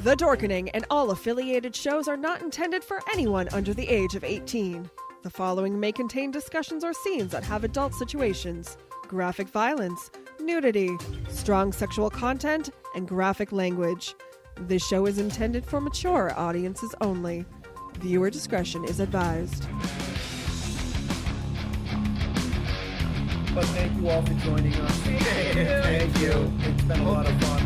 The Dorkening and all affiliated shows are not intended for anyone under the age of 18. The following may contain discussions or scenes that have adult situations, graphic violence, nudity, strong sexual content, and graphic language. This show is intended for mature audiences only. Viewer discretion is advised. But thank you all for joining us. Thank you. It's been a lot of fun.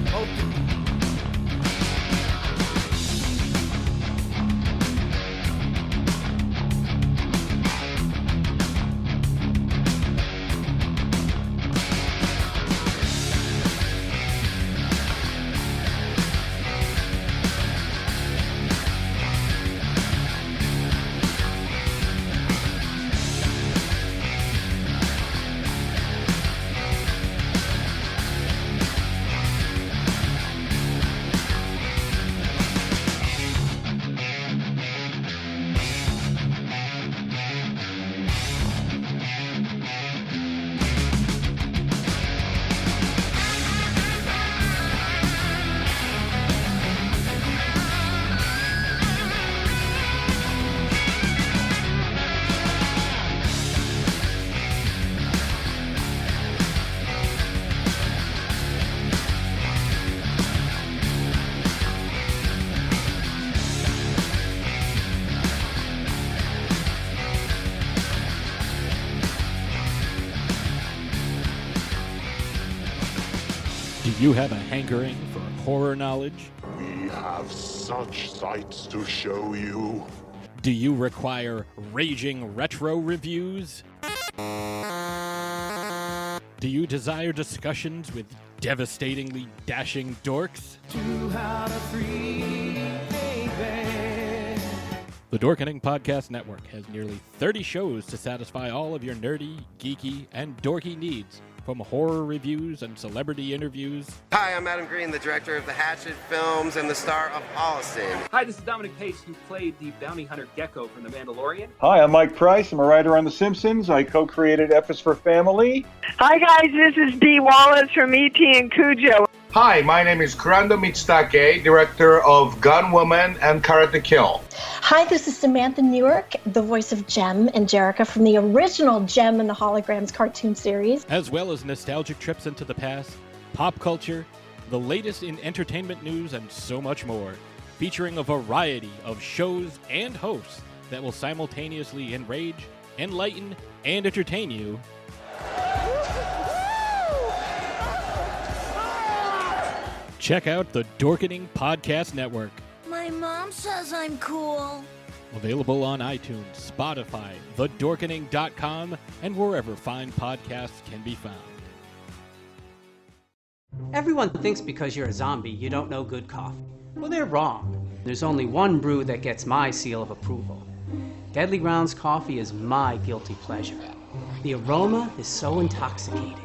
Do you have a hankering for horror knowledge? We have such sights to show you. Do you require raging retro reviews? Do you desire discussions with devastatingly dashing dorks? 2 out of 3, baby. The Dorkening Podcast Network has nearly 30 shows to satisfy all of your nerdy, geeky, and dorky needs. From horror reviews and celebrity interviews. Hi, I'm Adam Green, the director of the Hatchet films and the star of Holliston. Hi, this is Dominic Pace, who played the bounty hunter Gecko from The Mandalorian. Hi, I'm Mike Price. I'm a writer on The Simpsons. I co-created F is for Family. Hi, guys. This is Dee Wallace from E.T. and Cujo. Hi, my name is Kurando Mitsutake, director of Gun Woman and Karate Kill. Hi, this is Samantha Newark, the voice of Jem and Jerica from the original Jem and the Holograms cartoon series. As well as nostalgic trips into the past, pop culture, the latest in entertainment news, and so much more. Featuring a variety of shows and hosts that will simultaneously enrage, enlighten, and entertain you. Check out the Dorkening Podcast Network. My mom says I'm cool. Available on iTunes, Spotify, thedorkening.com, and wherever fine podcasts can be found. Everyone thinks because you're a zombie, you don't know good coffee. Well, they're wrong. There's only one brew that gets my seal of approval. Deadly Grounds coffee is my guilty pleasure. The aroma is so intoxicating.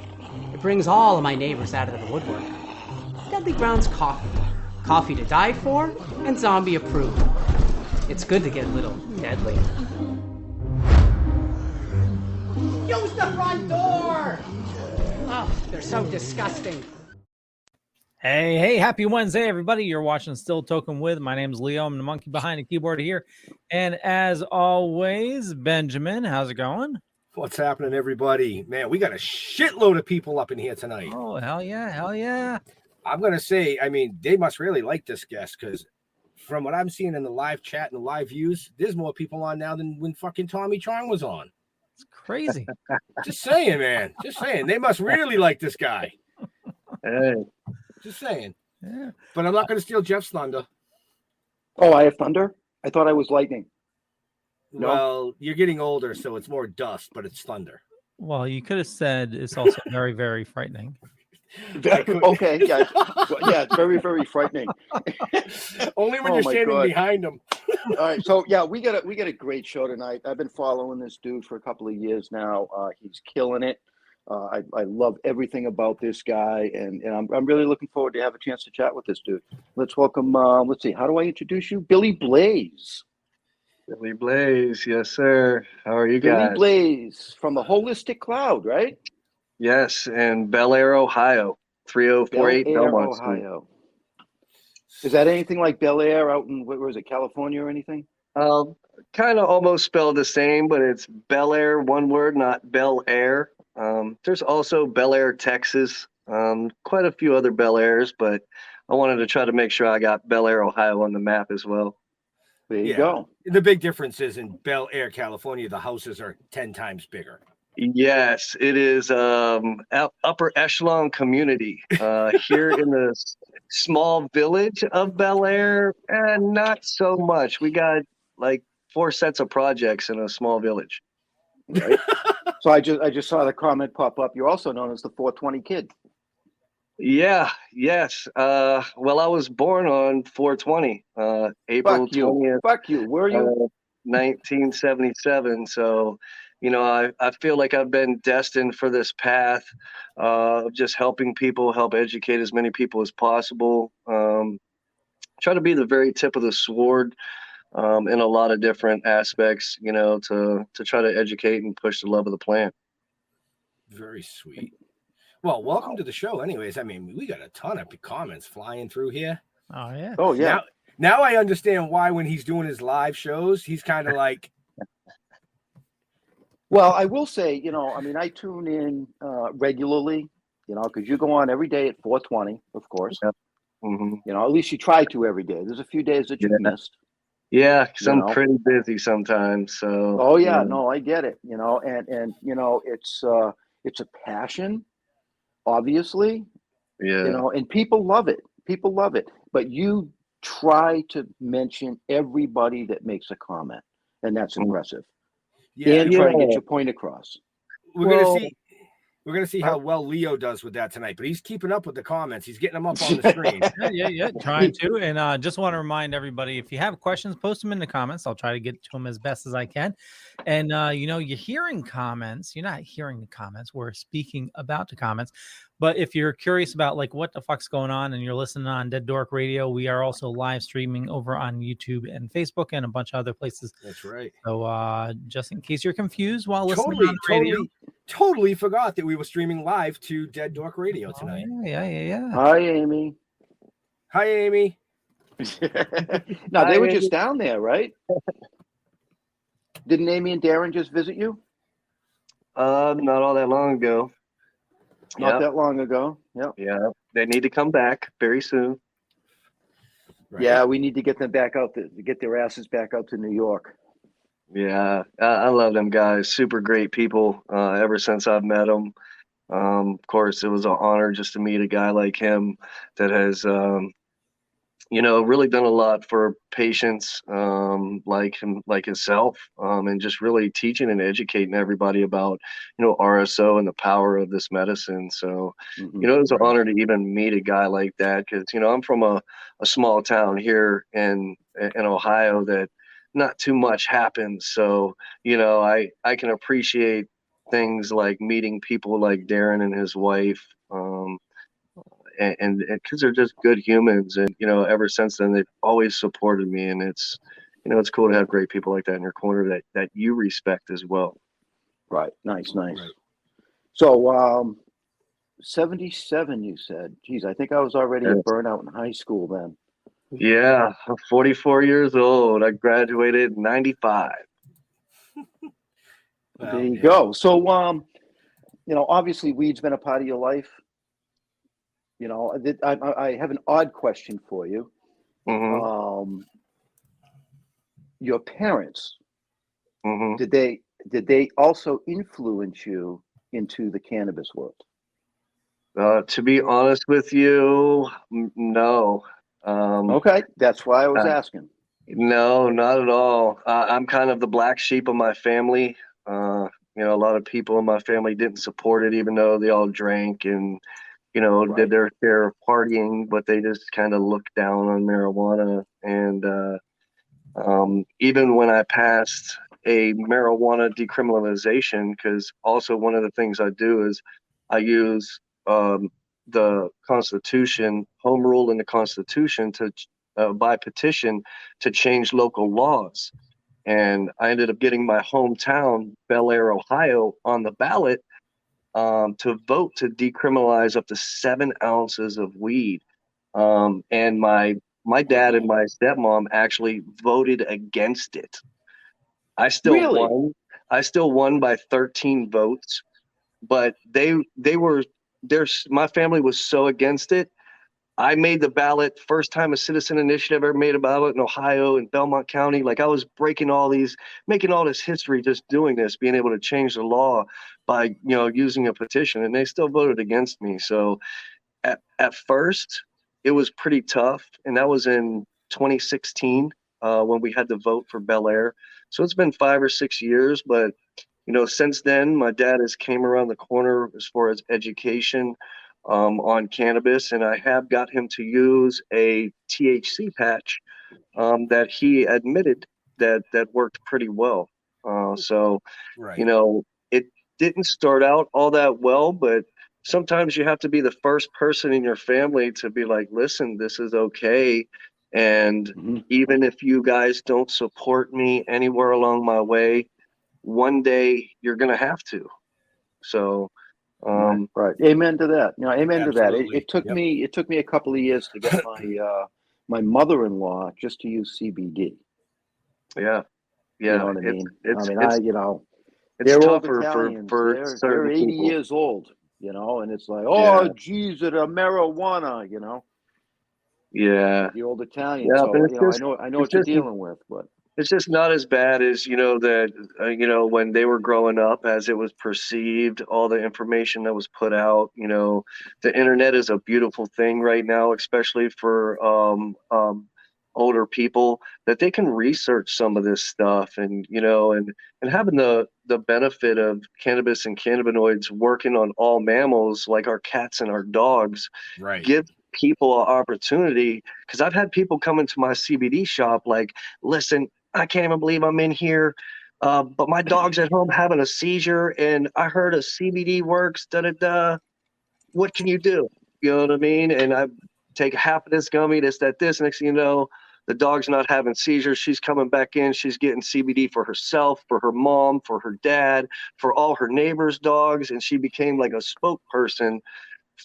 It brings all of my neighbors out of the woodwork. Deadly Grounds coffee. Coffee to die for, and zombie approved. It's good to get a little deadly. Use the front door! Oh, they're so disgusting. Hey, happy Wednesday, everybody. You're watching Still Toking with. My name's Leo. I'm the monkey behind the keyboard here. And as always, Benjamin, how's it going? What's happening, everybody? Man, we got a shitload of people up in here tonight. Oh, hell yeah. I'm going to say, I mean, they must really like this guest because from what I'm seeing in the live chat and the live views, there's more people on now than when fucking Tommy Chong was on. It's crazy. Just saying, man. Just saying. They must really like this guy. Hey. Just saying. Yeah. But I'm not going to steal Jeff's thunder. Oh, I have thunder? I thought I was lightning. No? Well, you're getting older, so it's more dust, but it's thunder. Well, you could have said it's also very, very frightening. Okay, yeah. Yeah, it's very, very frightening. Only when you're standing behind them. All right, so yeah, we got a great show tonight. I've been following this dude for a couple of years now. He's killing it. I love everything about this guy, and I'm really looking forward to have a chance to chat with this dude. Let's welcome. Let's see, how do I introduce you? Billy Blaize. Billy Blaize, yes, sir. How are you guys? Billy Blaize from the Holistic Cloud, right? Yes, in Bellaire, Ohio, 3048 Belmont Street. Ohio. Is that anything like Bellaire out in, where was it, California or anything? Kind of almost spelled the same, but it's Bellaire, one word, not Bel Air. There's also Bellaire, Texas. Quite a few other Bellairs, but I wanted to try to make sure I got Bellaire, Ohio on the map as well. There you go. The big difference is in Bellaire, California, the houses are 10 times bigger. Yes, it is upper echelon community here in the small village of Bellaire, and not so much. We got like 4 sets of projects in a small village. Right? So I just saw the comment pop up. You're also known as the 420 kid. Yeah, yes. Well, I was born on 420, April 20th. Fuck you. Where are you? 1977. So, you know, I feel like I've been destined for this path of just helping people, help educate as many people as possible. Try to be the very tip of the sword in a lot of different aspects, you know, to try to educate and push the love of the plant. Very sweet. Well, welcome to the show. Anyways, I mean, we got a ton of comments flying through here. Oh, yeah. Oh, yeah. Now I understand why when he's doing his live shows, he's kind of like. Well, I will say, you know, I mean, I tune in regularly, you know, because you go on every day at 420, of course. Yep. Mm-hmm. You know, at least you try to every day. There's a few days that you've missed. Yeah, because I'm know. pretty busy sometimes. So. Oh yeah, no, I get it. You know, and you know, it's a passion, obviously. Yeah. You know, and people love it. People love it. But you try to mention everybody that makes a comment, and that's impressive. Yeah, and try to get your point across. We're gonna see how well Leo does with that tonight, but he's keeping up with the comments. He's getting them up on the screen. Yeah, trying to. And just want to remind everybody, if you have questions, post them in the comments. I'll try to get to them as best as I can. And you know, you're hearing comments. You're not hearing the comments. We're speaking about the comments. But if you're curious about like what the fuck's going on and you're listening on Dead Dork Radio, we are also live streaming over on YouTube and Facebook and a bunch of other places. That's right. So just in case you're confused while listening on the radio. Totally forgot that we were streaming live to Dead Dork Radio tonight. Yeah. Hi, Amy. Hi, Amy. No, they were just down there, right? Didn't Amy and Darren just visit you? Not all that long ago. Not that long ago. Yep. Yeah, they need to come back very soon. Right. Yeah, we need to get them back out to get their asses back out to New York. Yeah, I love them guys. Super great people. Ever since I've met them, of course, it was an honor just to meet a guy like him that has, you know, really done a lot for patients like him, like himself, and just really teaching and educating everybody about, you know, RSO and the power of this medicine. So, you know, it was an honor to even meet a guy like that because, you know, I'm from a small town here in Ohio that not too much happens. So, you know, I can appreciate things like meeting people like Darren and his wife, and because they're just good humans. And, you know, ever since then, they've always supported me. And it's, you know, it's cool to have great people like that in your corner that you respect as well. Right. Nice. Right. So, 77, you said. Geez, I think I was already a burnout in high school then. Yeah, I'm 44 years old. I graduated in 95. There you go. So, you know, obviously weed's been a part of your life. You know, I have an odd question for you. Mm-hmm. Your parents, did they also influence you into the cannabis world? To be honest with you, no. Okay, that's why I was asking. No, not at all. I'm kind of the black sheep of my family. You know, a lot of people in my family didn't support it, even though they all drank and, you know, did their share of partying, but they just kind of looked down on marijuana. And even when I passed a marijuana decriminalization, because also one of the things I do is I use the Constitution, home rule in the Constitution to by petition to change local laws. And I ended up getting my hometown, Bellaire, Ohio, on the ballot to vote to decriminalize up to 7 ounces of weed. And my my dad and my stepmom actually voted against it. I still Really? won. I still won by 13 votes, but my family was so against it. I made the ballot, first time a citizen initiative ever made a ballot in Ohio and Belmont County. Like I was making all this history, just doing this, being able to change the law by, using a petition, and they still voted against me. So at first it was pretty tough. And that was in 2016 when we had to vote for Bellaire. So it's been 5 or 6 years, but since then, my dad has came around the corner as far as education on cannabis, and I have got him to use a THC patch that he admitted that worked pretty well. So, it didn't start out all that well, but sometimes you have to be the first person in your family to be like, listen, this is okay. And even if you guys don't support me anywhere along my way, one day you're going to have to. So, right. Amen to that. Amen to that. Absolutely. It took me a couple of years to get my mother-in-law just to use CBD. Yeah. You know what I mean? It's they're old tougher Italians. for they're certain 80 people. years old, and it's like, geez, it a marijuana, Yeah. the old Italians. Yeah, So, but it's I know it's what you're just dealing with, but it's just not as bad as when they were growing up, as it was perceived, all the information that was put out. The internet is a beautiful thing right now, especially for older people, that they can research some of this stuff, and having the benefit of cannabis and cannabinoids working on all mammals like our cats and our dogs, Right. gives people an opportunity. Because I've had people come into my CBD shop like, listen, I can't even believe I'm in here, but my dog's at home having a seizure, and I heard a CBD works, what can you do? You know what I mean? And I take half of this gummy, this. Next thing you know, the dog's not having seizures. She's coming back in. She's getting CBD for herself, for her mom, for her dad, for all her neighbors' dogs. And she became like a spokesperson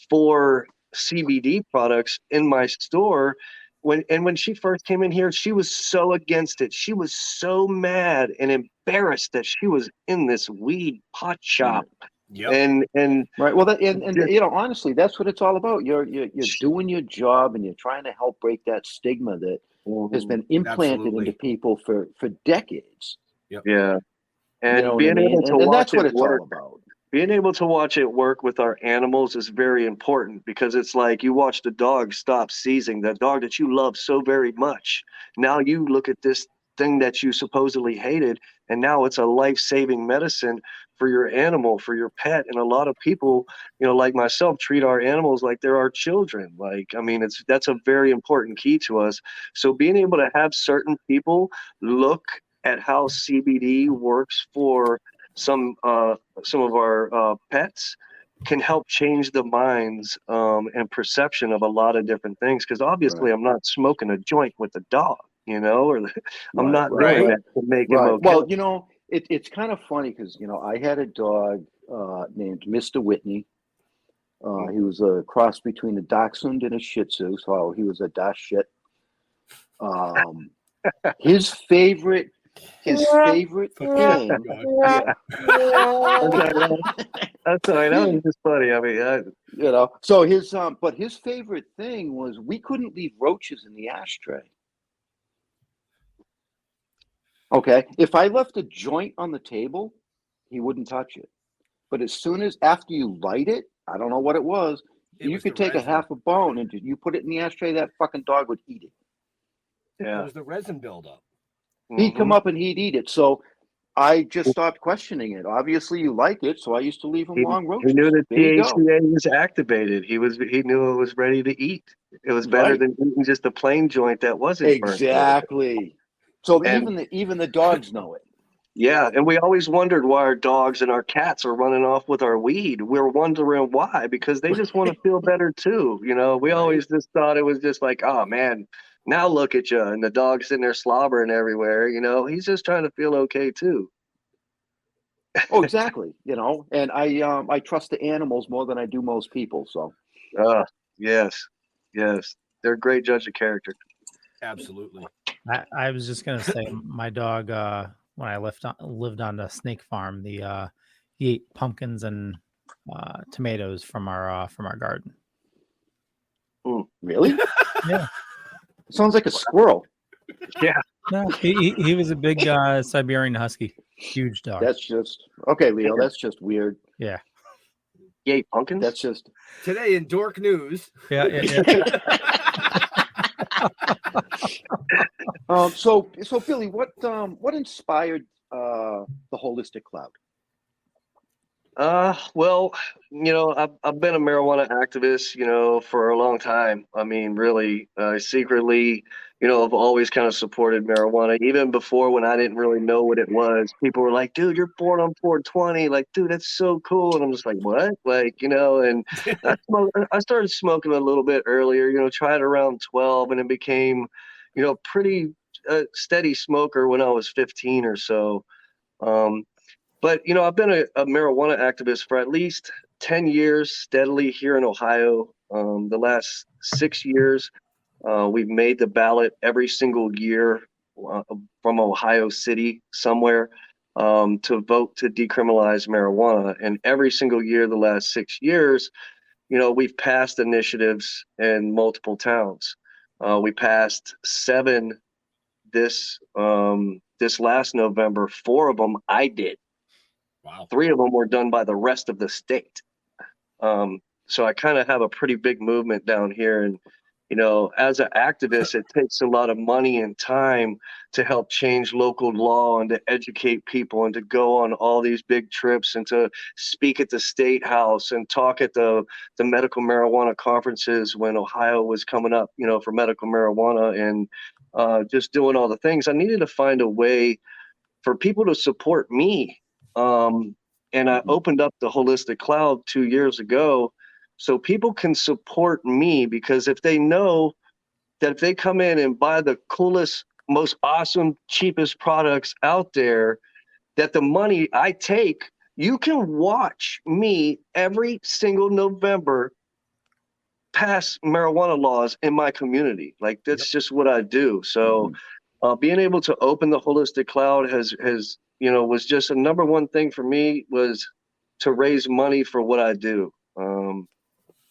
for CBD products in my store. When she first came in here, she was so against it. She was so mad and embarrassed that she was in this weed pot shop. Yep. And right. Well, honestly, that's what it's all about. You're doing your job, and you're trying to help break that stigma that has been implanted into people for decades. Yep. Yeah. And You know being what I mean? able to and watch that's what it it's work. all about. Being able to watch it work with our animals is very important, because it's like you watch the dog stop seizing, that dog that you love so very much. Now you look at this thing that you supposedly hated, and now it's a life-saving medicine for your animal, for your pet. And a lot of people, like myself, treat our animals like they're our children. That's a very important key to us. So being able to have certain people look at how CBD works for some of our pets can help change the minds and perception of a lot of different things. Because obviously, I'm not smoking a joint with a dog, or I'm not doing that to make him okay. Well, it's kind of funny because I had a dog named Mr. Whitney. He was a cross between a Dachshund and a Shih Tzu, so he was a dash shit. His favorite thing. That's all right. That was just funny. So his favorite thing was we couldn't leave roaches in the ashtray. Okay, if I left a joint on the table, he wouldn't touch it. But as soon as after you light it, I don't know what it was. You could take a half a bone and you put it in the ashtray. That fucking dog would eat it. Yeah, it was the resin buildup. He'd come up and he'd eat it. So I just stopped questioning it. Obviously, you like it, so I used to leave him long roaches. He knew that There you go. THCA was activated. He knew it was ready to eat. It was better than eating just a plain joint that wasn't burnt. Exactly. So even the dogs know it. Yeah, and we always wondered why our dogs and our cats are running off with our weed. We're wondering why, because they just want to feel better too. We always just thought it was just like, oh man, now look at you, and the dog's in there slobbering everywhere. He's just trying to feel okay too. Oh, exactly. And I trust the animals more than I do most people. So. Yes, they're a great judge of character. Absolutely. I was just gonna say, my dog, when I lived on the snake farm, he ate pumpkins and tomatoes from our garden. Really? Yeah. Sounds like a squirrel. Yeah. No, he was a big Siberian Husky, huge dog. That's just okay, Leo. That's just weird. Yeah. You ate pumpkins? That's just Today in Dork News. Yeah. So Billy, what inspired the Holistic Cloud? Well, I've been a marijuana activist, for a long time. I mean, really, secretly, I've always kind of supported marijuana. Even before, when I didn't really know what it was, people were like, dude, you're born on 420. Like, dude, that's so cool. And I'm just like, what? Like, and I started smoking a little bit earlier, tried around 12, and it became, pretty steady smoker when I was 15 or so. But, I've been a marijuana activist for at least 10 years steadily here in Ohio. The last 6 years, we've made the ballot every single year from Ohio City somewhere to vote to decriminalize marijuana. And every single year, the last 6 years, we've passed initiatives in multiple towns. We passed 7 this last November. 4 of them I did. Wow. 3 of them were done by the rest of the state. So I kind of have a pretty big movement down here. And, as an activist, it takes a lot of money and time to help change local law and to educate people and to go on all these big trips and to speak at the State House and talk at the medical marijuana conferences when Ohio was coming up, for medical marijuana and just doing all the things. I needed to find a way for people to support me. And I opened up the Holistic Cloud 2 years ago so people can support me, because if they know that if they come in and buy the coolest, most awesome, cheapest products out there, that the money I take, you can watch me every single November pass marijuana laws in my community. Like, that's just what I do. So being able to open the Holistic Cloud has was just a number one thing for me, was to raise money for what I do.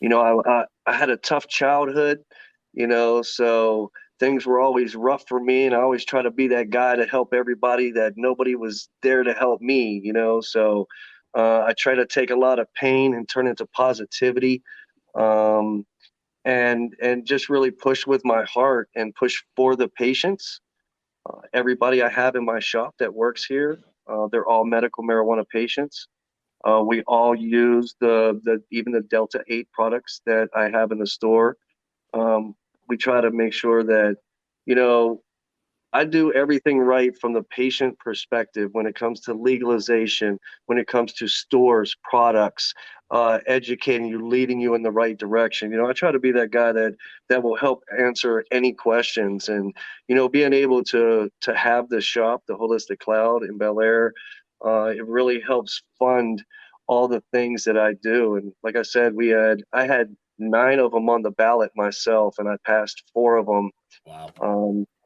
I had a tough childhood, so things were always rough for me. And I always try to be that guy to help everybody that nobody was there to help me, so I try to take a lot of pain and turn it into positivity. And just really push with my heart and push for the patients. Everybody I have in my shop that works here, they're all medical marijuana patients. We all use even the Delta 8 products that I have in the store. We try to make sure that, I do everything right from the patient perspective when it comes to legalization, when it comes to stores, products, educating you, leading you in the right direction. I try to be that guy that will help answer any questions. And, being able to have this shop, the Holistic Cloud in Bellaire, it really helps fund all the things that I do. And like I said, I had 9 of them on the ballot myself, and I passed 4 of them. Wow.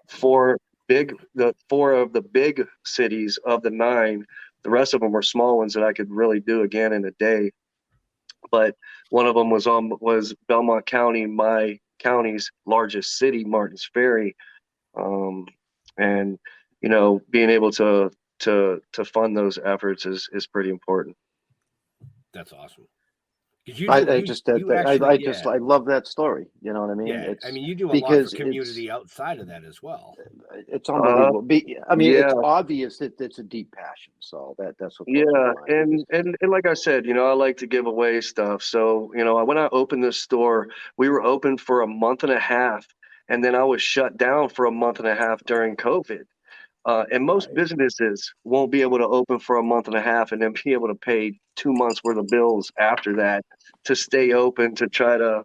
4 of the big cities of the 9, the rest of them were small ones that I could really do again in a day. But one of them was Belmont County, my county's largest city, Martins Ferry. And being able to fund those efforts is pretty important. That's awesome. I love that story. You know what I mean? Yeah, you do a lot for community outside of that as well. It's unbelievable. It's obvious that it's a deep passion. So that's what. Yeah, and like I said, I like to give away stuff. So when I opened this store, we were open for a month and a half, and then I was shut down for a month and a half during COVID. And most businesses won't be able to open for a month and a half and then be able to pay 2 months worth of bills after that to stay open, to try to,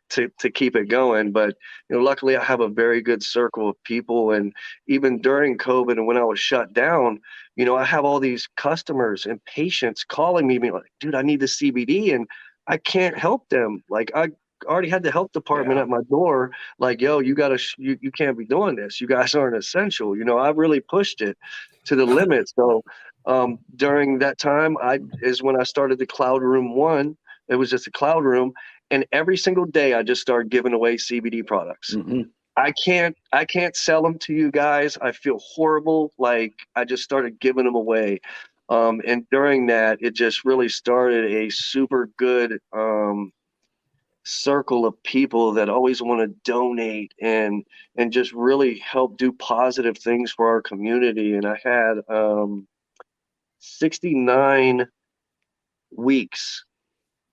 to keep it going. But, luckily I have a very good circle of people. And even during COVID and when I was shut down, I have all these customers and patients calling me like, dude, I need the CBD and I can't help them. Like already had the health department at my door, like, yo, you gotta, you can't be doing this. You guys aren't essential. You know, I really pushed it to the limit. So during that time, is when I started the Cloud Room 1. It was just a cloud room, and every single day I just started giving away CBD products. I can't sell them to you guys. I feel horrible. Like, I just started giving them away. And during that, it just really started a super good circle of people that always want to donate and just really help do positive things for our community. And I had 69 weeks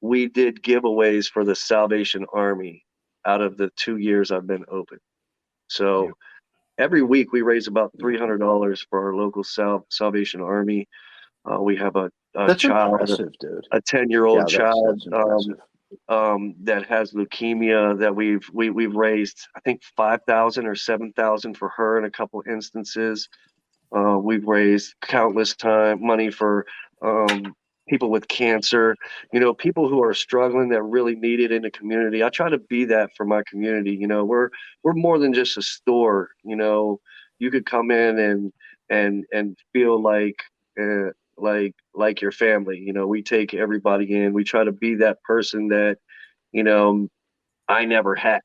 we did giveaways for the Salvation Army out of the 2 years I've been open. So every week we raise about $300 for our local Salvation Army. We have a That's child, impressive, dude. a 10-year-old child that's that has leukemia that we've raised, I think 5,000 or 7,000 for her in a couple instances. We've raised countless money for people with cancer, you know, people who are struggling that really need it in the community. I try to be that for my community. You know, we're more than just a store. You know, you could come in and feel like your family. You know, we take everybody in. We try to be that person that, you know, I never had,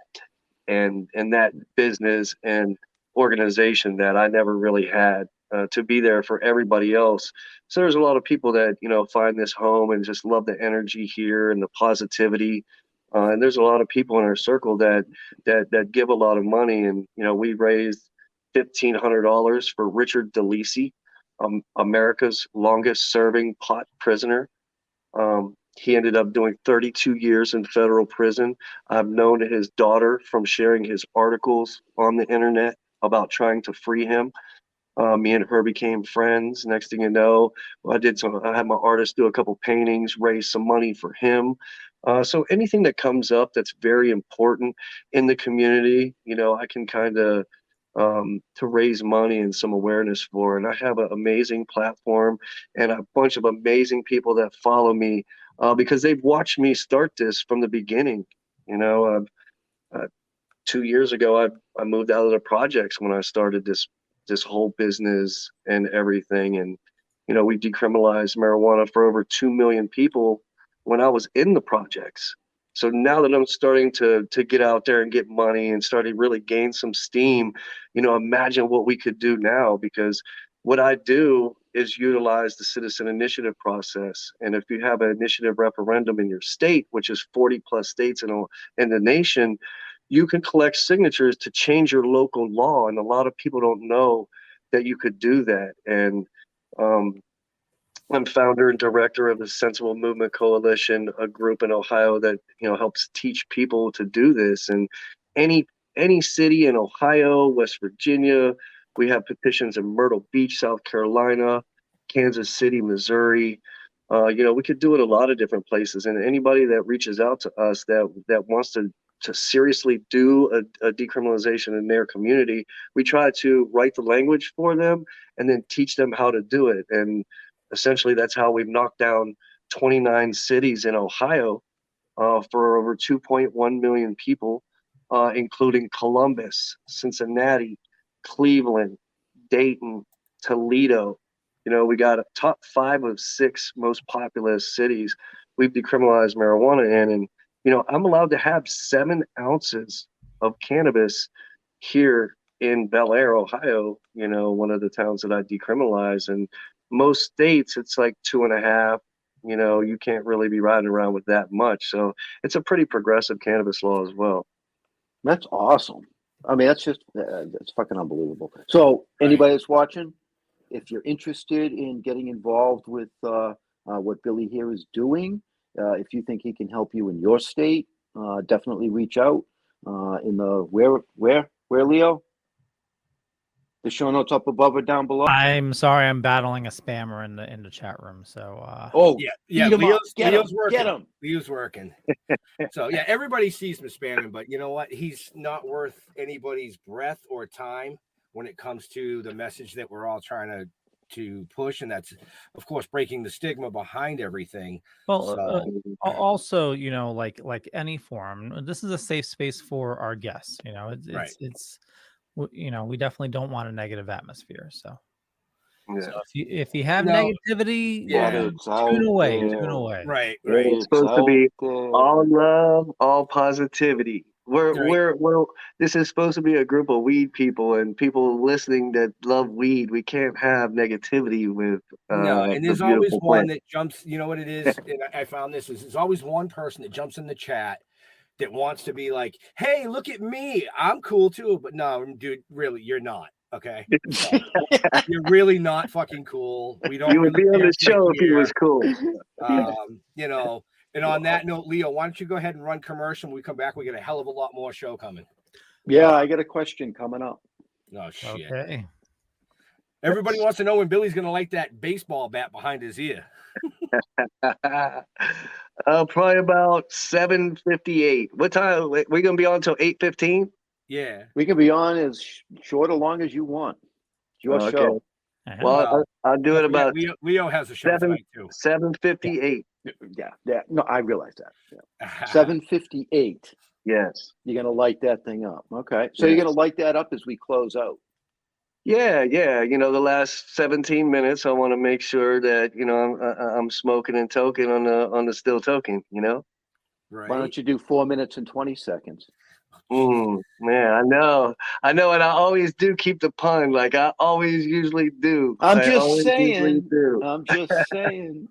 and that business and organization that I never really had, to be there for everybody else. So there's a lot of people that, you know, find this home and just love the energy here and the positivity. And there's a lot of people in our circle that give a lot of money. And, you know, we raised $1,500 for Richard DeLisi, America's longest serving pot prisoner. He ended up doing 32 years in federal prison. I've known his daughter from sharing his articles on the internet about trying to free him. Me and her became friends. Next thing you know, I had my artist do a couple paintings, raise some money for him. So anything that comes up that's very important in the community, you know, I can kind of to raise money and some awareness for. And I have an amazing platform and a bunch of amazing people that follow me because they've watched me start this from the beginning. You know, 2 years ago, I moved out of the projects when I started this whole business and everything. And, you know, we decriminalized marijuana for over 2 million people when I was in the projects. So now that I'm starting to get out there and get money and starting to really gain some steam, you know, imagine what we could do now, because what I do is utilize the citizen initiative process. And if you have an initiative referendum in your state, which is 40 plus states in the nation, you can collect signatures to change your local law. And a lot of people don't know that you could do that. And I'm founder and director of the Sensible Movement Coalition, a group in Ohio that, you know, helps teach people to do this. And any city in Ohio, West Virginia, we have petitions in Myrtle Beach, South Carolina, Kansas City, Missouri. You know, we could do it a lot of different places. And anybody that reaches out to us that wants to seriously do a decriminalization in their community, we try to write the language for them and then teach them how to do it. And essentially that's how we've knocked down 29 cities in Ohio for over 2.1 million people, including Columbus, Cincinnati, Cleveland, Dayton, Toledo. You know, we got a top 5 of 6 most populous cities we've decriminalized marijuana in. And, you know, I'm allowed to have 7 ounces of cannabis here in Bellaire, Ohio, you know, one of the towns that I decriminalize. And most states, it's like 2.5. You know, you can't really be riding around with that much. So it's a pretty progressive cannabis law as well. That's awesome. I mean, that's just, that's fucking unbelievable. So anybody that's watching, if you're interested in getting involved with what Billy here is doing, if you think he can help you in your state, definitely reach out. In the where Leo? The show notes up above or down below. I'm sorry, I'm battling a spammer in the chat room. So yeah, Leo's working. Get him. Leo's working. So yeah, everybody sees him spamming, but you know what? He's not worth anybody's breath or time when it comes to the message that we're all trying to to push, and that's, of course, breaking the stigma behind everything. Well, also, you know, like any forum, this is a safe space for our guests. You know, it's you know, we definitely don't want a negative atmosphere. So, so if you have negativity, tune away. Right. It's supposed to be all love, all positivity. We're this is supposed to be a group of weed people and people listening that love weed. We can't have negativity with no, and there's always one that jumps, you know what it is, and I found this is there's always one person that jumps in the chat that wants to be like, hey, look at me, I'm cool too. But no, dude, really, you're not. Okay. You're really not fucking cool. We don't. You would be on the show if he was cool. You know. And on that note, Leo, why don't you go ahead and run commercial? When we come back, we get a hell of a lot more show coming. Yeah, I got a question coming up. Oh, shit. Okay. Everybody wants to know when Billy's going to light that baseball bat behind his ear. Probably about 7:58. What time? We're going to be on until 8:15? Yeah. We can be on as short or long as you want. It's your show. Well, I'll do it about Leo has a show tonight too. 7:58. Yeah. No, I realize that. Yeah. 7:58. Yes. You're gonna light that thing up. Okay. So you're gonna light that up as we close out. Yeah. You know, the last 17 minutes, I want to make sure that I'm smoking and toking on the Still Toking. You know. Right. Why don't you do 4 minutes and 20 seconds? Man, I know, and I always do keep the pun, like I always usually do. I'm just saying.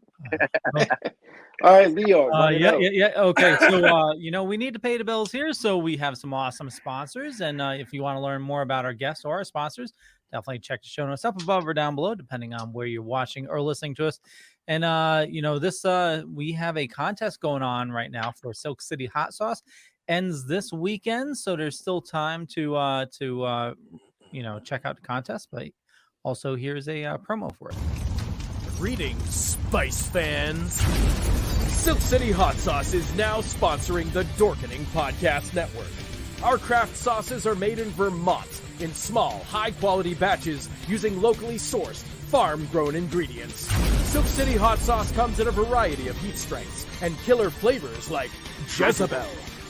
All right, Leo. Yeah. Okay, so you know, we need to pay the bills here, so we have some awesome sponsors, and if you want to learn more about our guests or our sponsors, definitely check the show notes up above or down below, depending on where you're watching or listening to us. And you know, this we have a contest going on right now for Silk City hot sauce. Ends this weekend, so there's still time to you know, check out the contest. But also, here's a promo for it. Greetings, Spice fans. Silk City Hot Sauce is now sponsoring the Dorkening Podcast Network. Our craft sauces are made in Vermont in small, high-quality batches using locally sourced, farm-grown ingredients. Silk City Hot Sauce comes in a variety of heat strengths and killer flavors like Jezebel,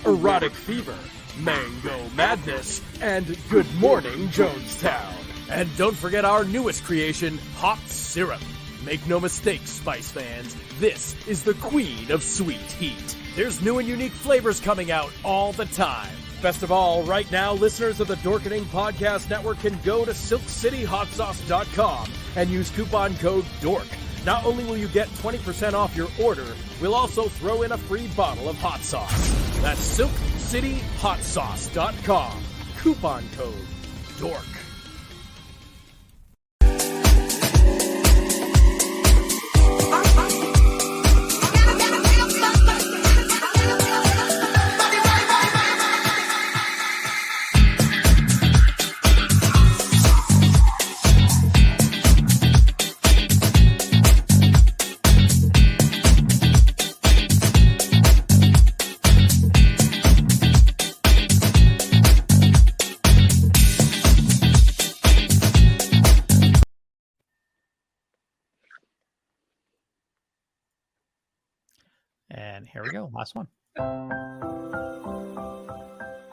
Erotic Fever, Mango Madness, and Good Morning Jonestown. And don't forget our newest creation, Hot Syrup. Make no mistake, Spice fans, this is the queen of sweet heat. There's new and unique flavors coming out all the time. Best of all, right now, listeners of the Dorkening Podcast Network can go to silkcityhotsauce.com and use coupon code DORK. Not only will you get 20% off your order, we'll also throw in a free bottle of hot sauce. That's silkcityhotsauce.com. Coupon code DORK. And here we go, last one.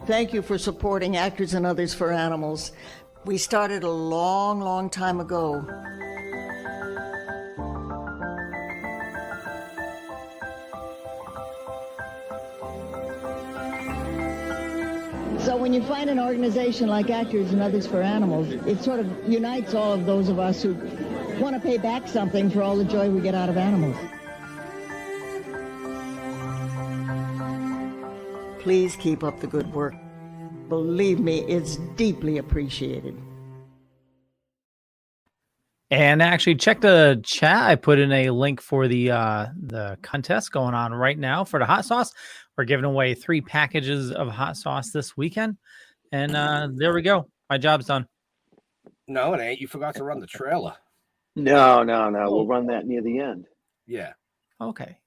Thank you for supporting Actors and Others for Animals. We started a long, long time ago. So when you find an organization like Actors and Others for Animals, it sort of unites all of those of us who want to pay back something for all the joy we get out of animals. Please keep up the good work. Believe me, it's deeply appreciated. And actually, check the chat. I put in a link for the contest going on right now for the hot sauce. We're giving away 3 packages of hot sauce this weekend. And there we go. My job's done. No, it ain't. You forgot to run the trailer. No. We'll run that near the end. Yeah. Okay.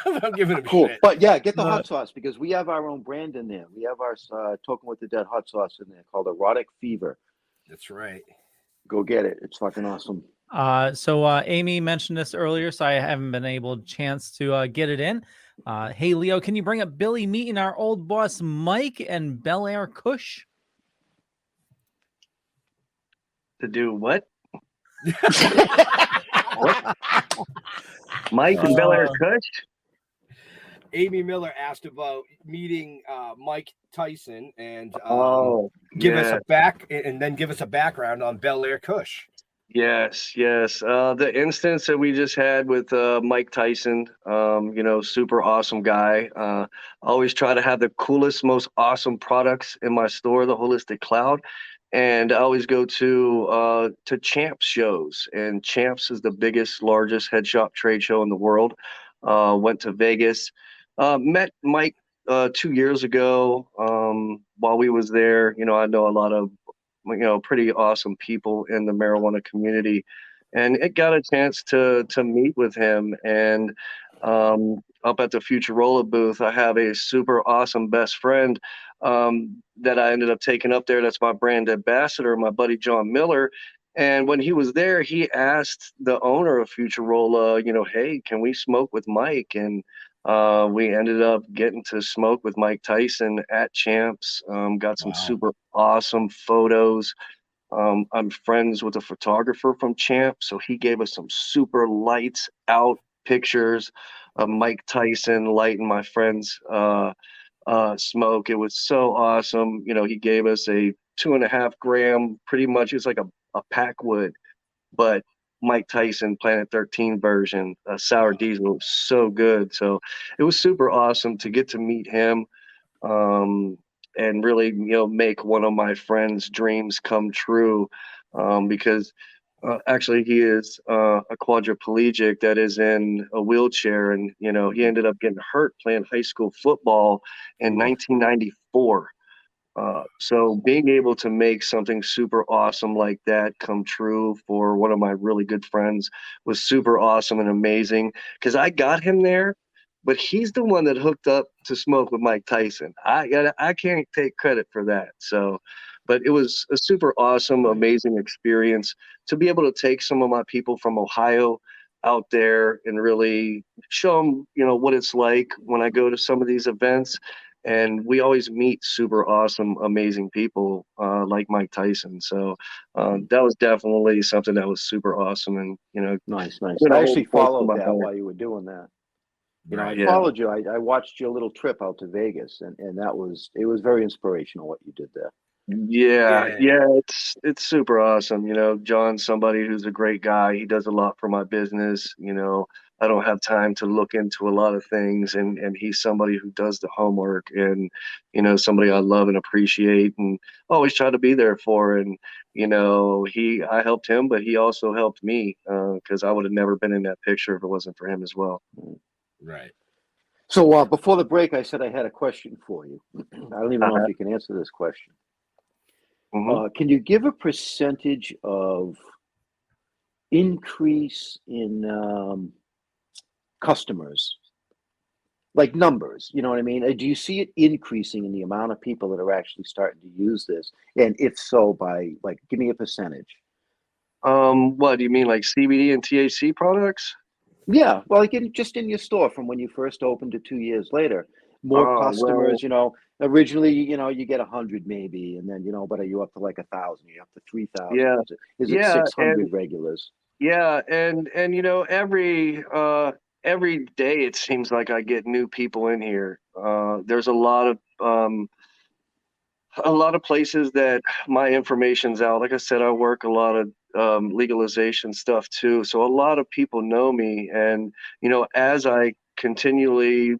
I'm giving him cool. shit. But yeah, get the hot sauce because we have our own brand in there. We have our Token with the Dead hot sauce in there called Erotic Fever. That's right. Go get it. It's fucking awesome. So Amy mentioned this earlier, so I haven't been able chance to get it in. Hey Leo, can you bring up Billy meeting our old boss Mike and Bellaire Kush? To do what? What? Mike and Bellaire Kush? Amy Miller asked about meeting Mike Tyson and give us a background on Bellaire Kush. Yes. The instance that we just had with Mike Tyson, super awesome guy. Always try to have the coolest, most awesome products in my store, the Holistic Cloud. And I always go to Champs shows. And Champs is the biggest, largest head shop trade show in the world. Went to Vegas. Met Mike 2 years ago while we was there. I know a lot of pretty awesome people in the marijuana community, and it got a chance to meet with him. And up at the Futurola booth, I have a super awesome best friend that I ended up taking up there. That's my brand ambassador, my buddy John Miller. And when he was there, he asked the owner of Futurola, hey, can we smoke with Mike? And we ended up getting to smoke with Mike Tyson at Champs. Got some super awesome photos. I'm friends with a photographer from Champs, so he gave us some super lights out pictures of Mike Tyson lighting my friend's smoke. It was so awesome. He gave us a 2.5 gram, pretty much it's like a packwood, but Mike Tyson Planet 13 version, sour diesel. It was so good. So it was super awesome to get to meet him and really, make one of my friend's dreams come true because actually he is a quadriplegic that is in a wheelchair. And, he ended up getting hurt playing high school football in 1994. So being able to make something super awesome like that come true for one of my really good friends was super awesome and amazing, because I got him there, but he's the one that hooked up to smoke with Mike Tyson. I can't take credit for that. So, but it was a super awesome, amazing experience to be able to take some of my people from Ohio out there and really show them, what it's like when I go to some of these events. And we always meet super awesome, amazing people like Mike Tyson. So that was definitely something that was super awesome. And, nice. I actually followed that while you were doing that. I followed you. I watched your little trip out to Vegas, and it was very inspirational what you did there. Yeah, it's super awesome. John's somebody who's a great guy. He does a lot for my business. I don't have time to look into a lot of things, and he's somebody who does the homework, and somebody I love and appreciate and always try to be there for. And I helped him, but he also helped me because I would have never been in that picture if it wasn't for him as well. Right. So before the break, I said I had a question for you. I don't even know if you can answer this question. Can you give a percentage of increase in customers, like numbers? You know what I mean? Do you see it increasing in the amount of people that are actually starting to use this? And if so, by give me a percentage. What do you mean, like CBD and THC products? Yeah, well, just in your store from when you first opened to 2 years later, more customers. Originally, you get 100 maybe, and then but are you up to 1,000? You're up to 3,000. Yeah. Is it 600 regulars? Yeah, and every day it seems like I get new people in here. There's a lot of places that my information's out. Like I said, I work a lot of legalization stuff too, so a lot of people know me. And as I continually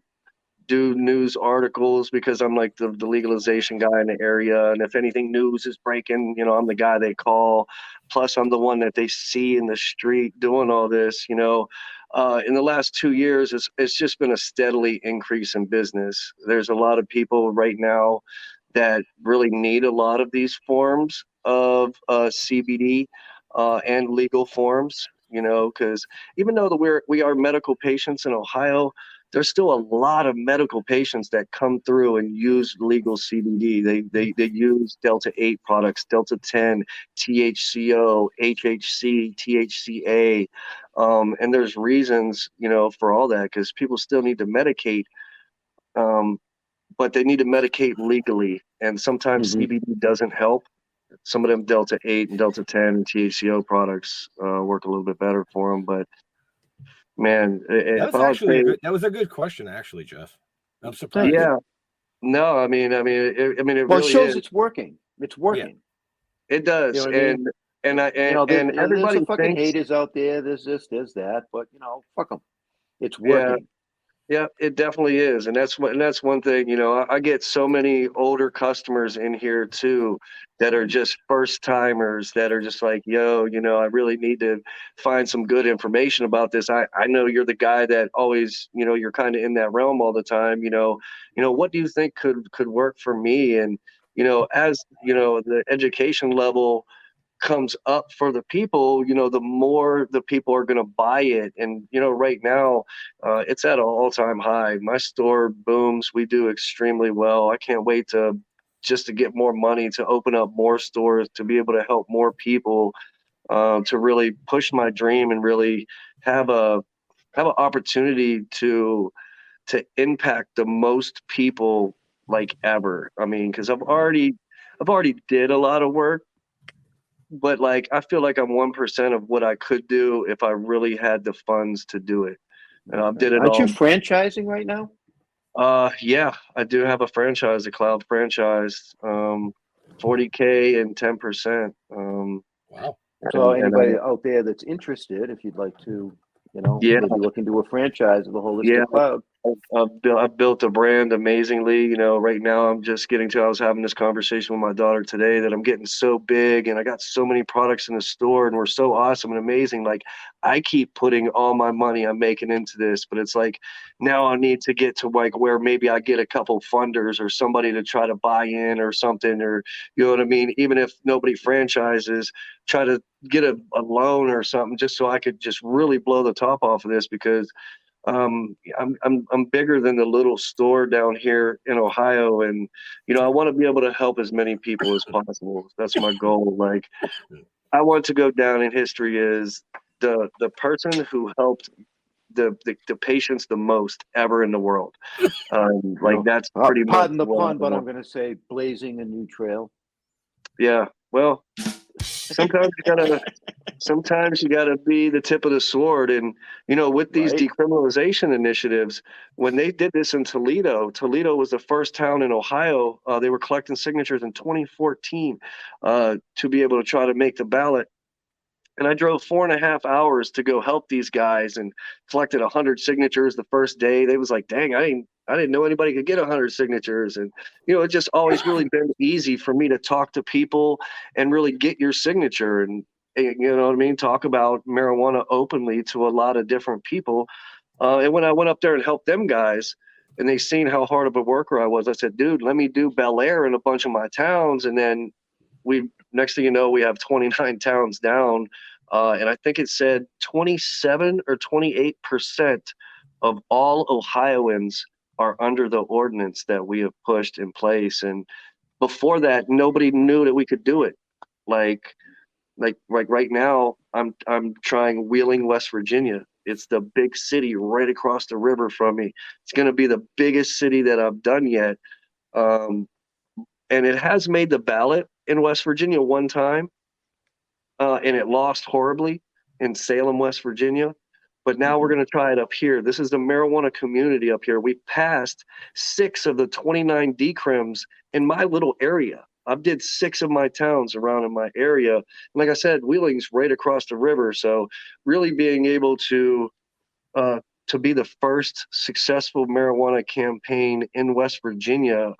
do news articles, because I'm like the legalization guy in the area, and if anything news is breaking, I'm the guy they call. Plus I'm the one that they see in the street doing all this. In the last 2 years, it's just been a steadily increase in business. There's a lot of people right now that really need a lot of these forms of CBD and legal forms, because even though we are medical patients in Ohio, there's still a lot of medical patients that come through and use legal CBD. They use Delta 8 products, Delta 10, THCO, HHC, THCA. And there's reasons, for all that, because people still need to medicate, but they need to medicate legally. And sometimes CBD doesn't help. Some of them Delta 8 and Delta 10 and THCO products work a little bit better for them. But man, that was a good question, actually, Jeff. I'm surprised. Yeah, no, I mean, it Well, really it shows is. it's working. It's working. It does, You know what I mean? and There's everybody some fucking thinks, haters out there. There's this, there's that, but fuck them. It's working. Yeah, it definitely is, and that's one thing. I get so many older customers in here too that are just first timers that are just like, yo, I really need to find some good information about this. I know you're the guy that always, you're kind of in that realm all the time. What do you think could work for me? And as the education level comes up for the people, the more the people are going to buy it. And right now it's at an all-time high. My store booms. We do extremely well. I can't wait to get more money, to open up more stores, to be able to help more people, to really push my dream and really have an opportunity to impact the most people like ever. I mean, because I've already did a lot of work, but I feel like I'm 1% of what I could do if I really had the funds to do it. And I did it Aren't all. you franchising right now? Yeah, I do have a franchise, a cloud franchise, 40K and 10%. Wow. So anybody out there that's interested, if you'd like to, maybe look into a franchise of the holistic cloud. I've built a brand amazingly. Right now I'm just I was having this conversation with my daughter today that I'm getting so big and I got so many products in the store and we're so awesome and amazing. I keep putting all my money I'm making into this, but it's now I need to get to where maybe I get a couple funders or somebody to try to buy in or something, or you know what I mean? Even if nobody franchises, try to get a loan or something just so I could just really blow the top off of this, because I'm bigger than the little store down here in Ohio, and I want to be able to help as many people as possible. That's my goal. I want to go down in history as the person who helped the patients the most ever in the world. That's pretty much. Pardon the pun, but I'm going to say blazing a new trail. Yeah, well, sometimes you gotta be the tip of the sword. And with these decriminalization initiatives, when they did this in Toledo was the first town in Ohio. They were collecting signatures in 2014 to be able to try to make the ballot. And I drove 4.5 hours to go help these guys and collected 100 signatures the first day. They was like, dang, I didn't know anybody could get 100 signatures. And, it just always really been easy for me to talk to people and really get your signature. And, you know what I mean? Talk about marijuana openly to a lot of different people. And when I went up there and helped them guys and they seen how hard of a worker I was, I said, dude, let me do Bellaire in a bunch of my towns. And then next thing you know, we have 29 towns down. And I think it said 27 or 28% of all Ohioans are under the ordinance that we have pushed in place. And before that, nobody knew that we could do it. Like right now, I'm trying Wheeling, West Virginia. It's the big city right across the river from me. It's going to be the biggest city that I've done yet. And it has made the ballot in West Virginia one time. And it lost horribly in Salem, West Virginia. But now we're going to try it up here. This is the marijuana community up here. We passed 6 of the 29 decrims in my little area. I did 6 of my towns around in my area. And like I said, Wheeling's right across the river. So really being able to be the first successful marijuana campaign in West Virginia,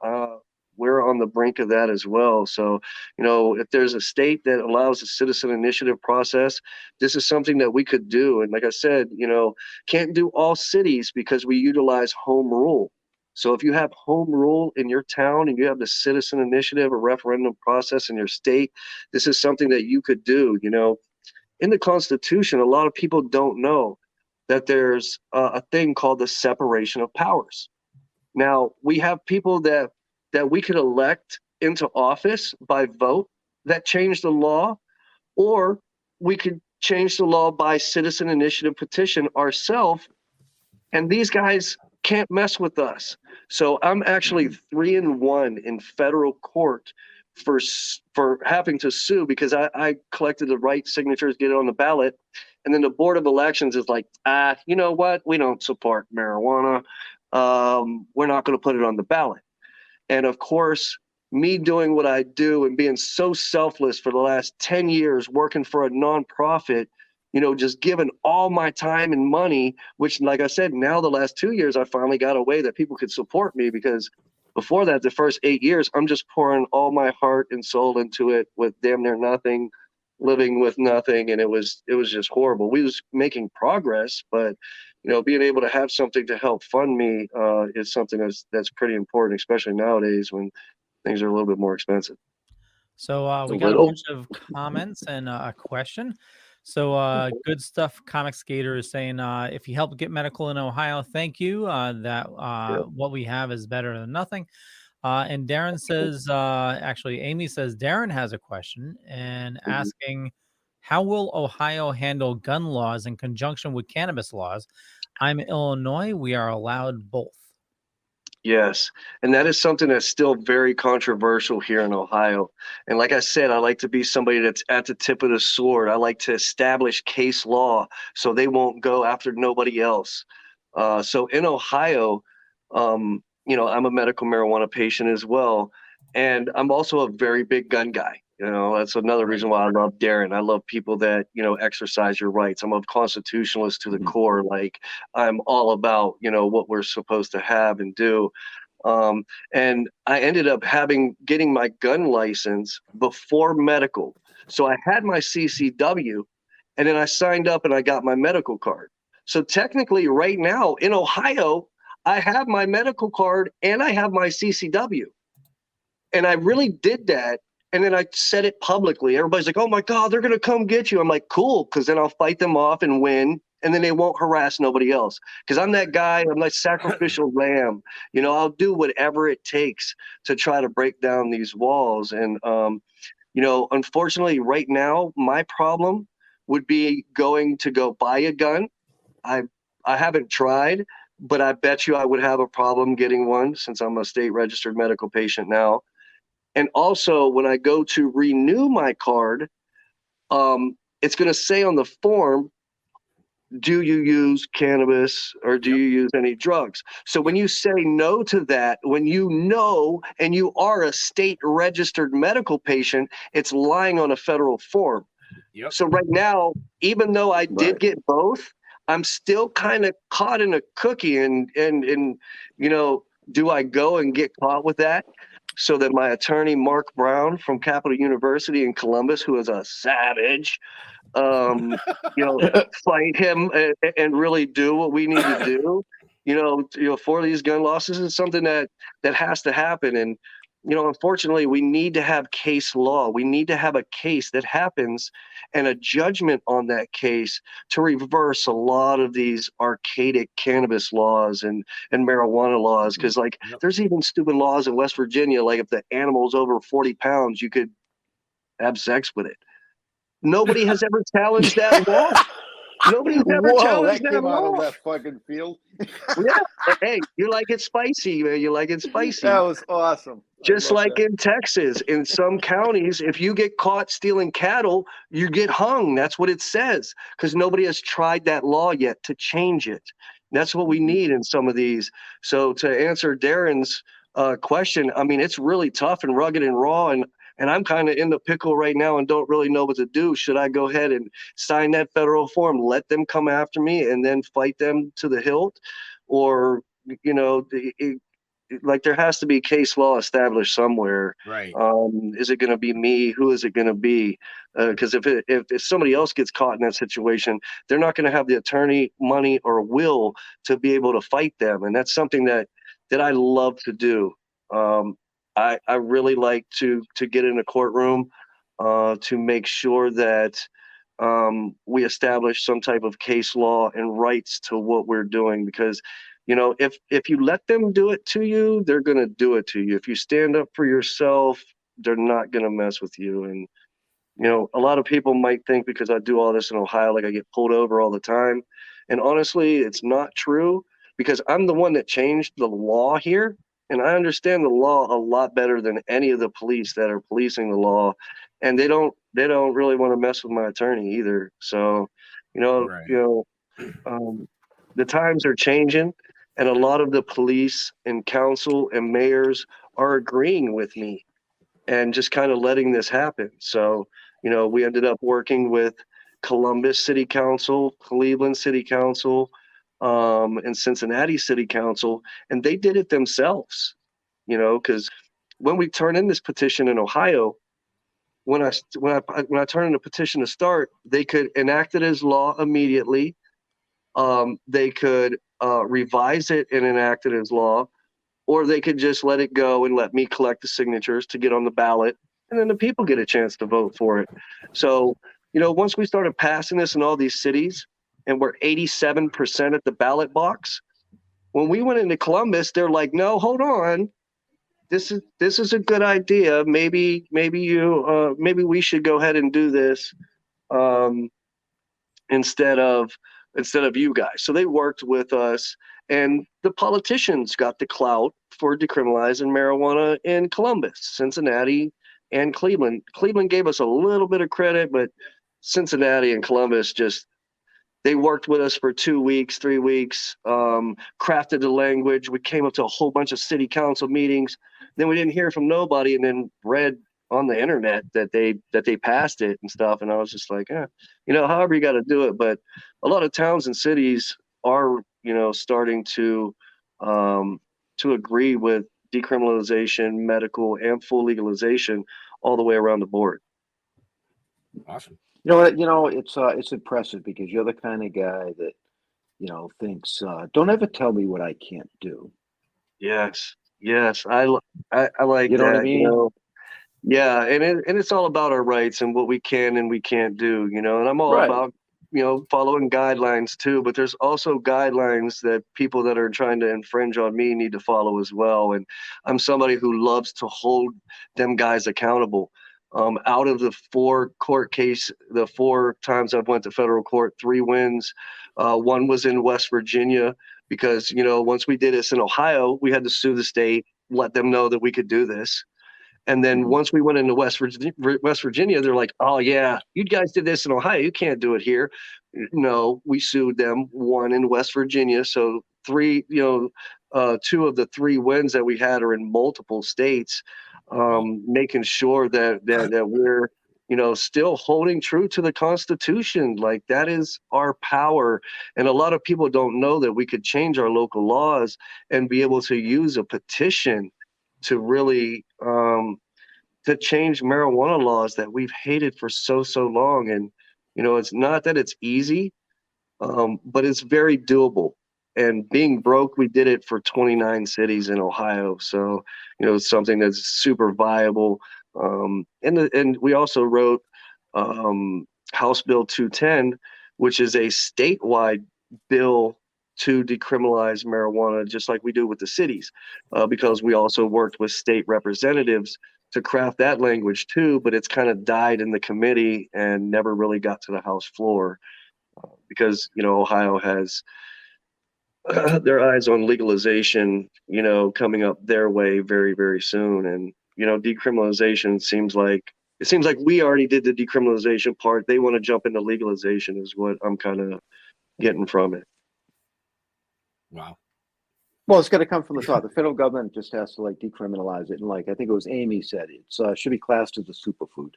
we're on the brink of that as well. So, if there's a state that allows a citizen initiative process, this is something that we could do. And like I said, can't do all cities because we utilize home rule. So if you have home rule in your town and you have the citizen initiative or referendum process in your state, this is something that you could do. In the Constitution, a lot of people don't know that there's a thing called the separation of powers. Now, we have people that we could elect into office by vote that change the law, or we could change the law by citizen initiative petition ourselves, and these guys can't mess with us. So I'm actually 3-1 in federal court for having to sue because I collected the right signatures, get it on the ballot, and then the Board of Elections is like, you know what? We don't support marijuana. We're not going to put it on the ballot. And of course, me doing what I do and being so selfless for the last 10 years, working for a nonprofit, you know, just giving all my time and money, which, like I said, now the last 2 years, I finally got a way that people could support me, because before that, the first 8 years, I'm just pouring all my heart and soul into it with damn near nothing, living with nothing. And it was just horrible. We was making progress, but you know, being able to have something to help fund me is something that's pretty important, especially nowadays when things are a little bit more expensive. So we got a bunch of comments and a question. So Good Stuff Comic Skater is saying, if you help get medical in Ohio, thank you. What we have is better than nothing. And Darren says, actually, Amy says Darren has a question and asking, how will Ohio handle gun laws in conjunction with cannabis laws? I'm in Illinois. We are allowed both. Yes. And that is something that's still very controversial here in Ohio. And like I said, I like to be somebody that's at the tip of the sword. I like to establish case law so they won't go after nobody else. So in Ohio, you know, I'm a medical marijuana patient as well. And I'm also a very big gun guy. You know, that's another reason why I love Darren. I love people that, you know, exercise your rights. I'm a constitutionalist to the core. Like, I'm all about, you know, what we're supposed to have and do. And I ended up getting my gun license before medical. So I had my CCW, and then I signed up and I got my medical card. So technically right now in Ohio, I have my medical card and I have my CCW. And I really did that. And then I said it publicly. Everybody's like, oh my God, they're going to come get you. I'm like, cool, because then I'll fight them off and win. And then they won't harass nobody else. Because I'm that guy, I'm like sacrificial lamb. You know, I'll do whatever it takes to try to break down these walls. And, you know, unfortunately, right now, my problem would be going to go buy a gun. I haven't tried, but I bet you I would have a problem getting one since I'm a state registered medical patient now. And also, when I go to renew my card, it's going to say on the form, do you use cannabis or do you use any drugs? So when you say no to that, when you know and you are a state registered medical patient, it's lying on a federal form. Yep. So right now, even though I did get both, I'm still kind of caught in a cookie. And you know, do I go and get caught with that? So that my attorney, Mark Brown from Capital University in Columbus, who is a savage, you know, fight him and really do what we need to do, you know, for these gun losses is something that has to happen. And, you know, unfortunately, we need to have case law. We need to have a case that happens and a judgment on that case to reverse a lot of these archaic cannabis laws and marijuana laws. Because, like, there's even stupid laws in West Virginia, like if the animal's over 40 pounds, you could have sex with it. Nobody has ever challenged that law. Nobody's ever challenged that came law. out of left fucking field. Yeah. Hey, you like it spicy, man. You like it spicy. That was awesome. Just like in Texas, in some counties, if you get caught stealing cattle, you get hung. That's what it says, because nobody has tried that law yet to change it. That's what we need in some of these. So to answer Darren's question, I mean, it's really tough and rugged and raw, and I'm kind of in the pickle right now and don't really know what to do. Should I go ahead and sign that federal form, let them come after me, and then fight them to the hilt? Or, you know, like there has to be case law established somewhere. Right. Is it going to be me? Who is it going to be? Because if somebody else gets caught in that situation, they're not going to have the attorney, money, or will to be able to fight them. And that's something that I love to do. I really like to get in a courtroom to make sure that we establish some type of case law and rights to what we're doing, because if you let them do it to you, they're going to do it to you. If you stand up for yourself, they're not going to mess with you. And a lot of people might think because I do all this in Ohio, like I get pulled over all the time. And honestly, it's not true, because I'm the one that changed the law here. And I understand the law a lot better than any of the police that are policing the law. And they don't really want to mess with my attorney either. So, the times are changing, and a lot of the police and council and mayors are agreeing with me and just kind of letting this happen. So, we ended up working with Columbus City Council, Cleveland City Council, and Cincinnati City Council, and they did it themselves, because when we turn in this petition in Ohio, when I turn in a petition to start, they could enact it as law immediately. They could revise it and enact it as law, or they could just let it go and let me collect the signatures to get on the ballot, and then the people get a chance to vote for it. So, once we started passing this in all these cities, and we're 87% at the ballot box, when we went into Columbus, they're like, no, hold on. This is a good idea. Maybe we should go ahead and do this instead of you guys. So they worked with us, and the politicians got the clout for decriminalizing marijuana in Columbus, Cincinnati, and Cleveland. Cleveland gave us a little bit of credit, but Cincinnati and Columbus they worked with us for 2 weeks, 3 weeks, crafted the language. We came up to a whole bunch of city council meetings. Then we didn't hear from nobody, and then read on the internet that they passed it and stuff. And I was just like, however you got to do it. But a lot of towns and cities are, starting to agree with decriminalization, medical, and full legalization all the way around the board. Awesome. It's impressive, because you're the kind of guy that, thinks, don't ever tell me what I can't do. Yes. I like you know that. What I mean? Yeah. And it's all about our rights and what we can and we can't do, and I'm all about, following guidelines too, but there's also guidelines that people that are trying to infringe on me need to follow as well. And I'm somebody who loves to hold them guys accountable. Out of the 4 times I've went to federal court, 3 wins. 1 was in West Virginia, because, once we did this in Ohio, we had to sue the state, let them know that we could do this. And then once we went into West Virginia, they're like, oh yeah, you guys did this in Ohio, you can't do it here. No, we sued them, 1 in West Virginia. So 2 of the 3 wins that we had are in multiple states. Making sure that we're, still holding true to the Constitution. Like, that is our power. And a lot of people don't know that we could change our local laws and be able to use a petition to really to change marijuana laws that we've hated for so long. And, it's not that it's easy, but it's very doable. And being broke, we did it for 29 cities in Ohio. So, it's something that's super viable. And we also wrote House Bill 210, which is a statewide bill to decriminalize marijuana, just like we do with the cities, because we also worked with state representatives to craft that language too, but it's kind of died in the committee and never really got to the House floor, because, Ohio has their eyes on legalization, coming up their way very, very soon. And, decriminalization seems like we already did the decriminalization part. They want to jump into legalization is what I'm kind of getting from it. Wow. Well, it's got to come from the top. The federal government just has to decriminalize it. And I think it was Amy said, it should be classed as a superfood.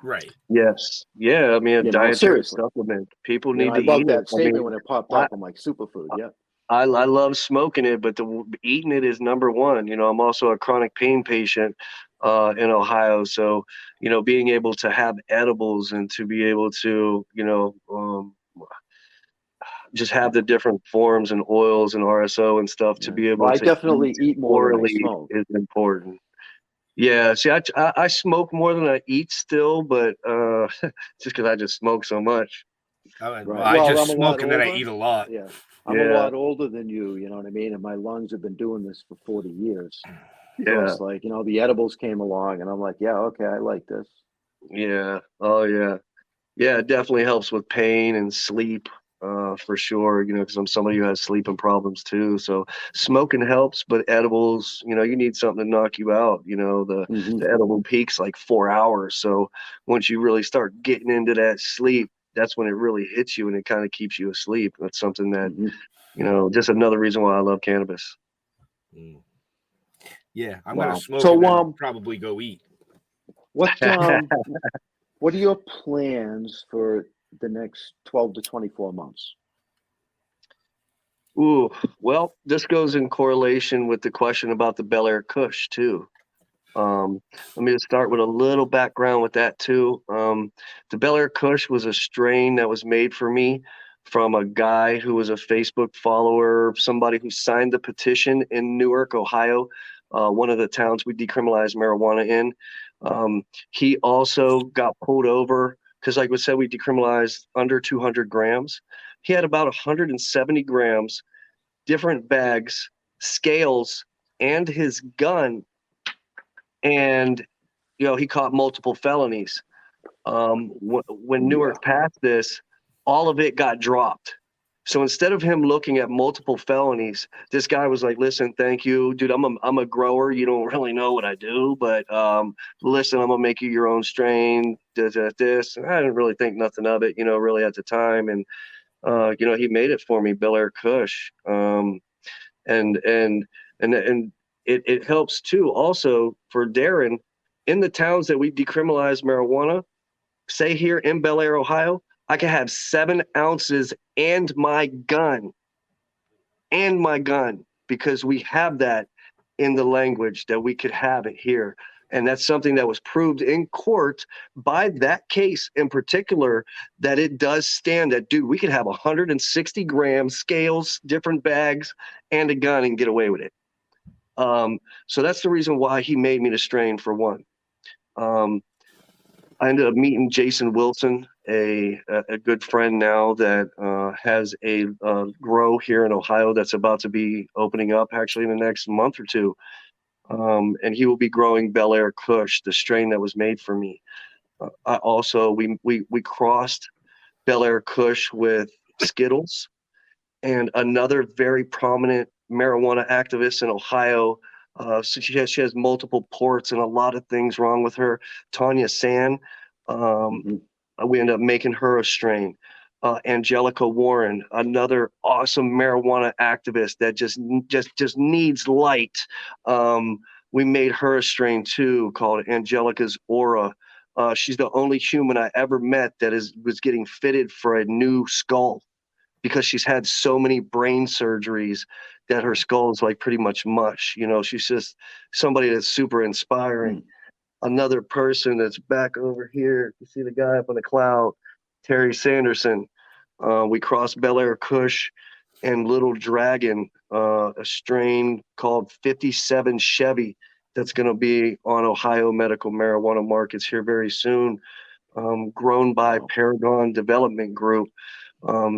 Right. Yes. Yeah. I mean, a dietary supplement. People need to eat it. I love that statement when it popped up. I'm like, superfood. Yeah. I love smoking it, but eating it is number one. I'm also a chronic pain patient in Ohio. So, being able to have edibles and to be able to, just have the different forms and oils and RSO and stuff to be able to I definitely eat more than I smoke. is important. Yeah, see, I smoke more than I eat still, but just because I just smoke so much. Well, I just smoke and then I eat a lot. Yeah, I'm a lot older than you. You know what I mean? And my lungs have been doing this for 40 years. So Yeah. it's like, the edibles came along, and I'm like, yeah, okay, I like this. Yeah. Oh, yeah. Yeah, it definitely helps with pain and sleep, for sure, because I'm somebody who has sleeping problems too. So smoking helps, but edibles, you need something to knock you out. The edible peak's like 4 hours. So once you really start getting into that sleep, that's when it really hits you and it kind of keeps you asleep. That's something that, just another reason why I love cannabis. Yeah, I'm going to smoke So, and then probably go eat. What are your plans for the next 12 to 24 months? Ooh, well, this goes in correlation with the question about the Bellaire Kush too. Let me just start with a little background with that too. The Bellaire Kush was a strain that was made for me from a guy who was a Facebook follower, somebody who signed the petition in Newark, Ohio, one of the towns we decriminalized marijuana in. He also got pulled over because, like we said, we decriminalized under 200 grams. He had about 170 grams, different bags, scales, and his gun. And, he caught multiple felonies. When Newark passed this, all of it got dropped. So instead of him looking at multiple felonies, this guy was like, listen, thank you, dude. I'm a grower. You don't really know what I do, but listen, I'm gonna make you your own strain, this. And I didn't really think nothing of it, really at the time. And he made it for me, Bellaire Kush. And it helps too also for Darren in the towns that we decriminalize marijuana, say here in Bellaire, Ohio, I can have 7 ounces and my gun, because we have that in the language that we could have it here. And that's something that was proved in court by that case in particular, that it does stand that, dude, we could have 160 grams, scales, different bags, and a gun and get away with it. So that's the reason why he made me the strain for one. I ended up meeting Jason Wilson, a good friend now that has a grow here in Ohio that's about to be opening up actually in the next month or two. And he will be growing Bellaire Kush, the strain that was made for me. We crossed Bellaire Kush with Skittles, and another very prominent marijuana activist in Ohio. So she has multiple ports and a lot of things wrong with her. Tanya San, we ended up making her a strain. Angelica Warren, another awesome marijuana activist that just needs light. We made her a strain too, called Angelica's Aura. She's the only human I ever met that was getting fitted for a new skull, because she's had so many brain surgeries that her skull is like pretty much mush. She's just somebody that's super inspiring. Another person that's back over here, you see the guy up on the cloud, Terry Sanderson. We crossed Bellaire Kush and Little Dragon, a strain called 57 Chevy that's going to be on Ohio medical marijuana markets here very soon, grown by Paragon Development Group.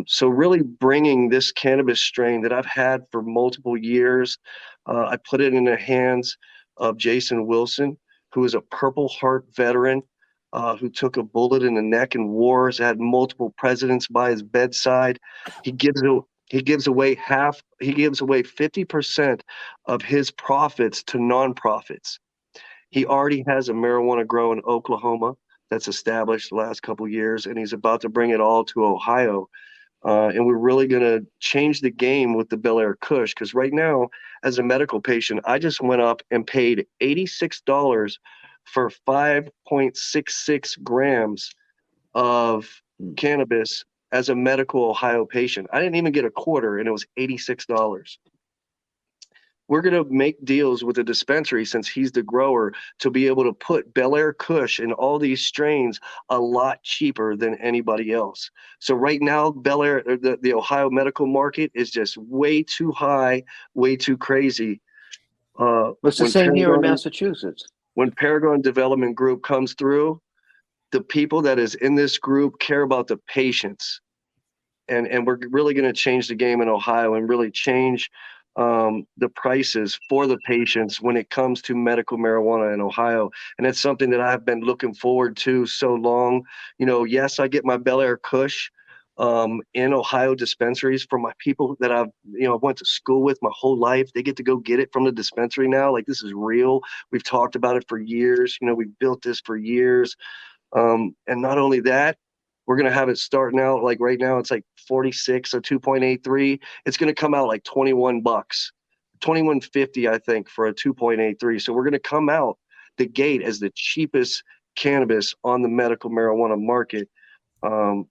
So really bringing this cannabis strain that I've had for multiple years, I put it in the hands of Jason Wilson, who is a Purple Heart veteran, who took a bullet in the neck in wars, had multiple presidents by his bedside. He gives away 50% of his profits to nonprofits. He already has a marijuana grow in Oklahoma that's established the last couple of years, and he's about to bring it all to Ohio. And we're really going to change the game with the Bellaire Kush, because right now, as a medical patient, I just went up and paid $86 for 5.66 grams of cannabis as a medical Ohio patient. I didn't even get a quarter, and it was $86. We're going to make deals with the dispensary, since he's the grower, to be able to put Bellaire Kush in all these strains a lot cheaper than anybody else. So right now, the Ohio medical market is just way too high, way too crazy. It's the same here in Massachusetts. when Paragon Development Group comes through, the people that is in this group care about the patients. And we're really going to change the game in Ohio and really change the prices for the patients when it comes to medical marijuana in Ohio. And it's something that I've been looking forward to so long. You know, yes, I get my Bellaire Kush in Ohio dispensaries from my people that I've, went to school with my whole life. They get to go get it from the dispensary now. Like, this is real. We've talked about it for years. We've built this for years. And not only that, we're going to have it starting out like right now, it's like 46 or 2.83. It's going to come out like $21, $21.50, I think, for a 2.83. So we're going to come out the gate as the cheapest cannabis on the medical marijuana market,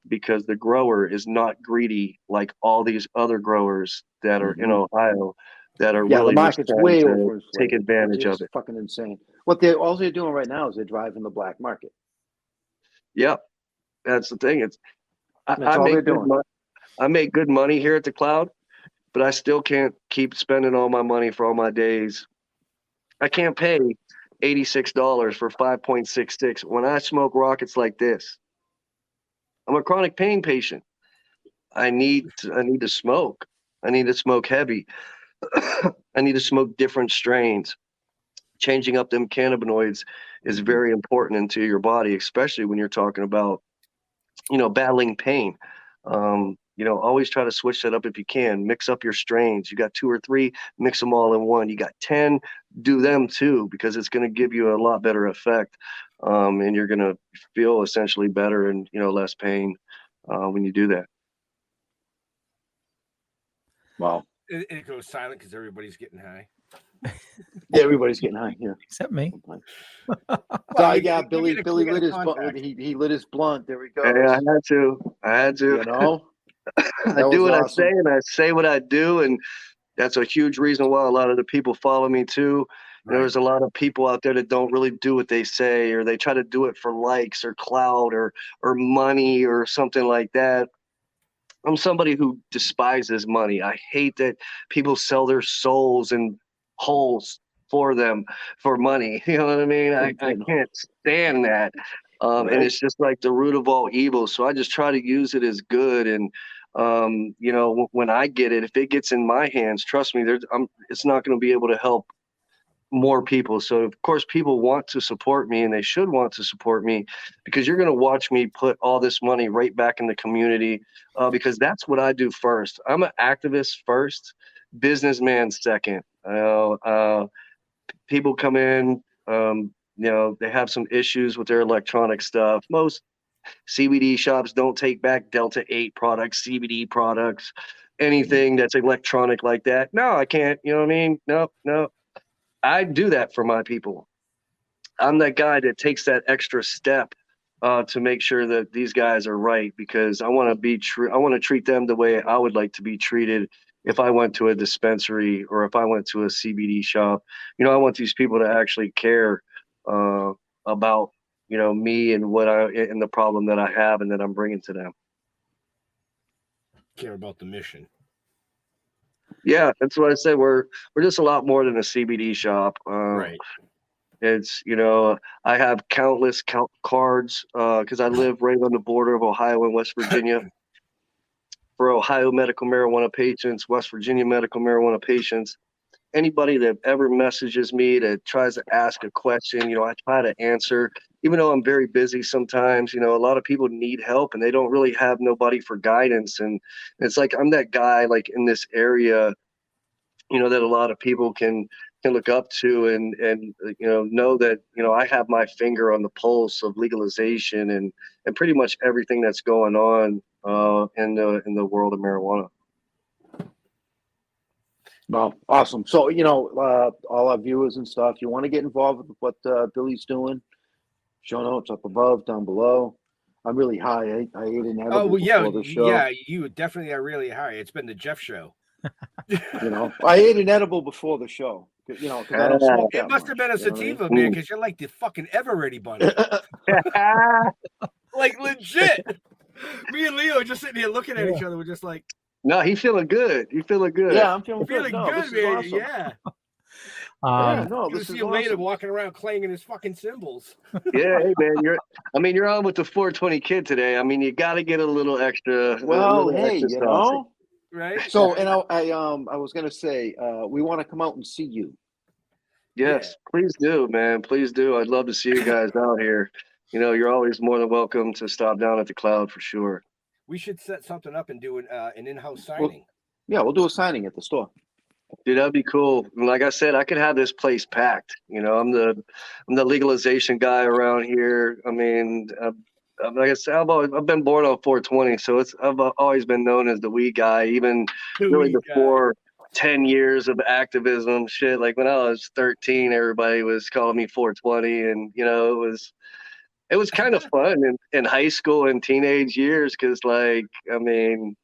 because the grower is not greedy like all these other growers that are in Ohio that are really the market's way over take advantage of it. Fucking insane. All they're doing right now is they're driving the black market. Yep. That's the thing. I make good money here at the Cloud, but I still can't keep spending all my money for all my days. I can't pay $86 for 5.66 when I smoke rockets like this. I'm a chronic pain patient. I need to smoke. I need to smoke heavy. I need to smoke different strains. Changing up them cannabinoids is very important into your body, especially when you're talking about battling pain. Always try to switch that up if you can. Mix up your strains. You got 2 or 3, mix them all in one. You got 10, do them too, because it's going to give you a lot better effect. And you're going to feel essentially better and, less pain when you do that. Wow. It goes silent because everybody's getting high. Yeah, everybody's getting high here. Except me. Billy lit his blunt. He lit his blunt. There we go. Yeah, I had to. I do what I say, and I say what I do, and that's a huge reason why a lot of the people follow me too. Right. There's a lot of people out there that don't really do what they say, or they try to do it for likes or clout or money or something like that. I'm somebody who despises money. I hate that people sell their souls and holes for them for money. You know what I mean? I can't stand that. And it's just like the root of all evil. So I just try to use it as good. And, when I get it, if it gets in my hands, trust me, it's not going to be able to help more people. So of course people want to support me, and they should want to support me, because you're going to watch me put all this money right back in the community, because that's what I do first. I'm an activist first, businessman second. People come in, they have some issues with their electronic stuff. Most CBD shops don't take back Delta 8 products, CBD products, anything that's electronic like that. No, I can't. You know what I mean? No. I do that for my people. I'm that guy that takes that extra step to make sure that these guys are right, because I want to treat them the way I would like to be treated if I went to a dispensary or if I went to a CBD shop. I want these people to actually care about, me and and the problem that I have and that I'm bringing to them. Care about the mission. Yeah, that's what I said. We're just a lot more than a CBD shop. Right. It's, I have countless cards because I live right on the border of Ohio and West Virginia. For Ohio medical marijuana patients, West Virginia medical marijuana patients, anybody that ever messages me that tries to ask a question, I try to answer, even though I'm very busy sometimes. A lot of people need help and they don't really have nobody for guidance. And it's like, I'm that guy like in this area, that a lot of people can look up to and know that, I have my finger on the pulse of legalization and pretty much everything that's going on in the world of marijuana. Well, awesome. So, all our viewers and stuff, you want to get involved with what Billy's doing, show notes up above, down below. I'm really high. I ate an edible before the show. Yeah, you definitely are really high. It's been the Jeff show. I ate an edible before the show. Because I don't smoke that It must have been a sativa, man, man, because you're like the fucking Ever-Ready bunny. Like, legit. Me and Leo just sitting here looking at each other. We're just like, no, he's feeling good. You feeling good? Yeah, I'm feeling good. No, Good, man. awesome. Yeah. This see him later walking around clanging his fucking cymbals. Yeah, hey man, you're on with the 420 kid today. I mean, you got to get a little extra. Well, hey, extra saucy. Right. So, and I was gonna say, we want to come out and see you. Yes, please do, man. Please do. I'd love to see you guys out here. You're always more than welcome to stop down at the Cloud for sure. We should set something up and do an in-house signing. We'll do a signing at the store. Dude, that'd be cool. And like I said, I could have this place packed. I'm the legalization guy around here. I mean, like I said, I've been born on 420, so I've always been known as the weed guy, even really before 10 years of activism shit. Like when I was 13, everybody was calling me 420, and it was kind of fun in high school and teenage years because, like, I mean,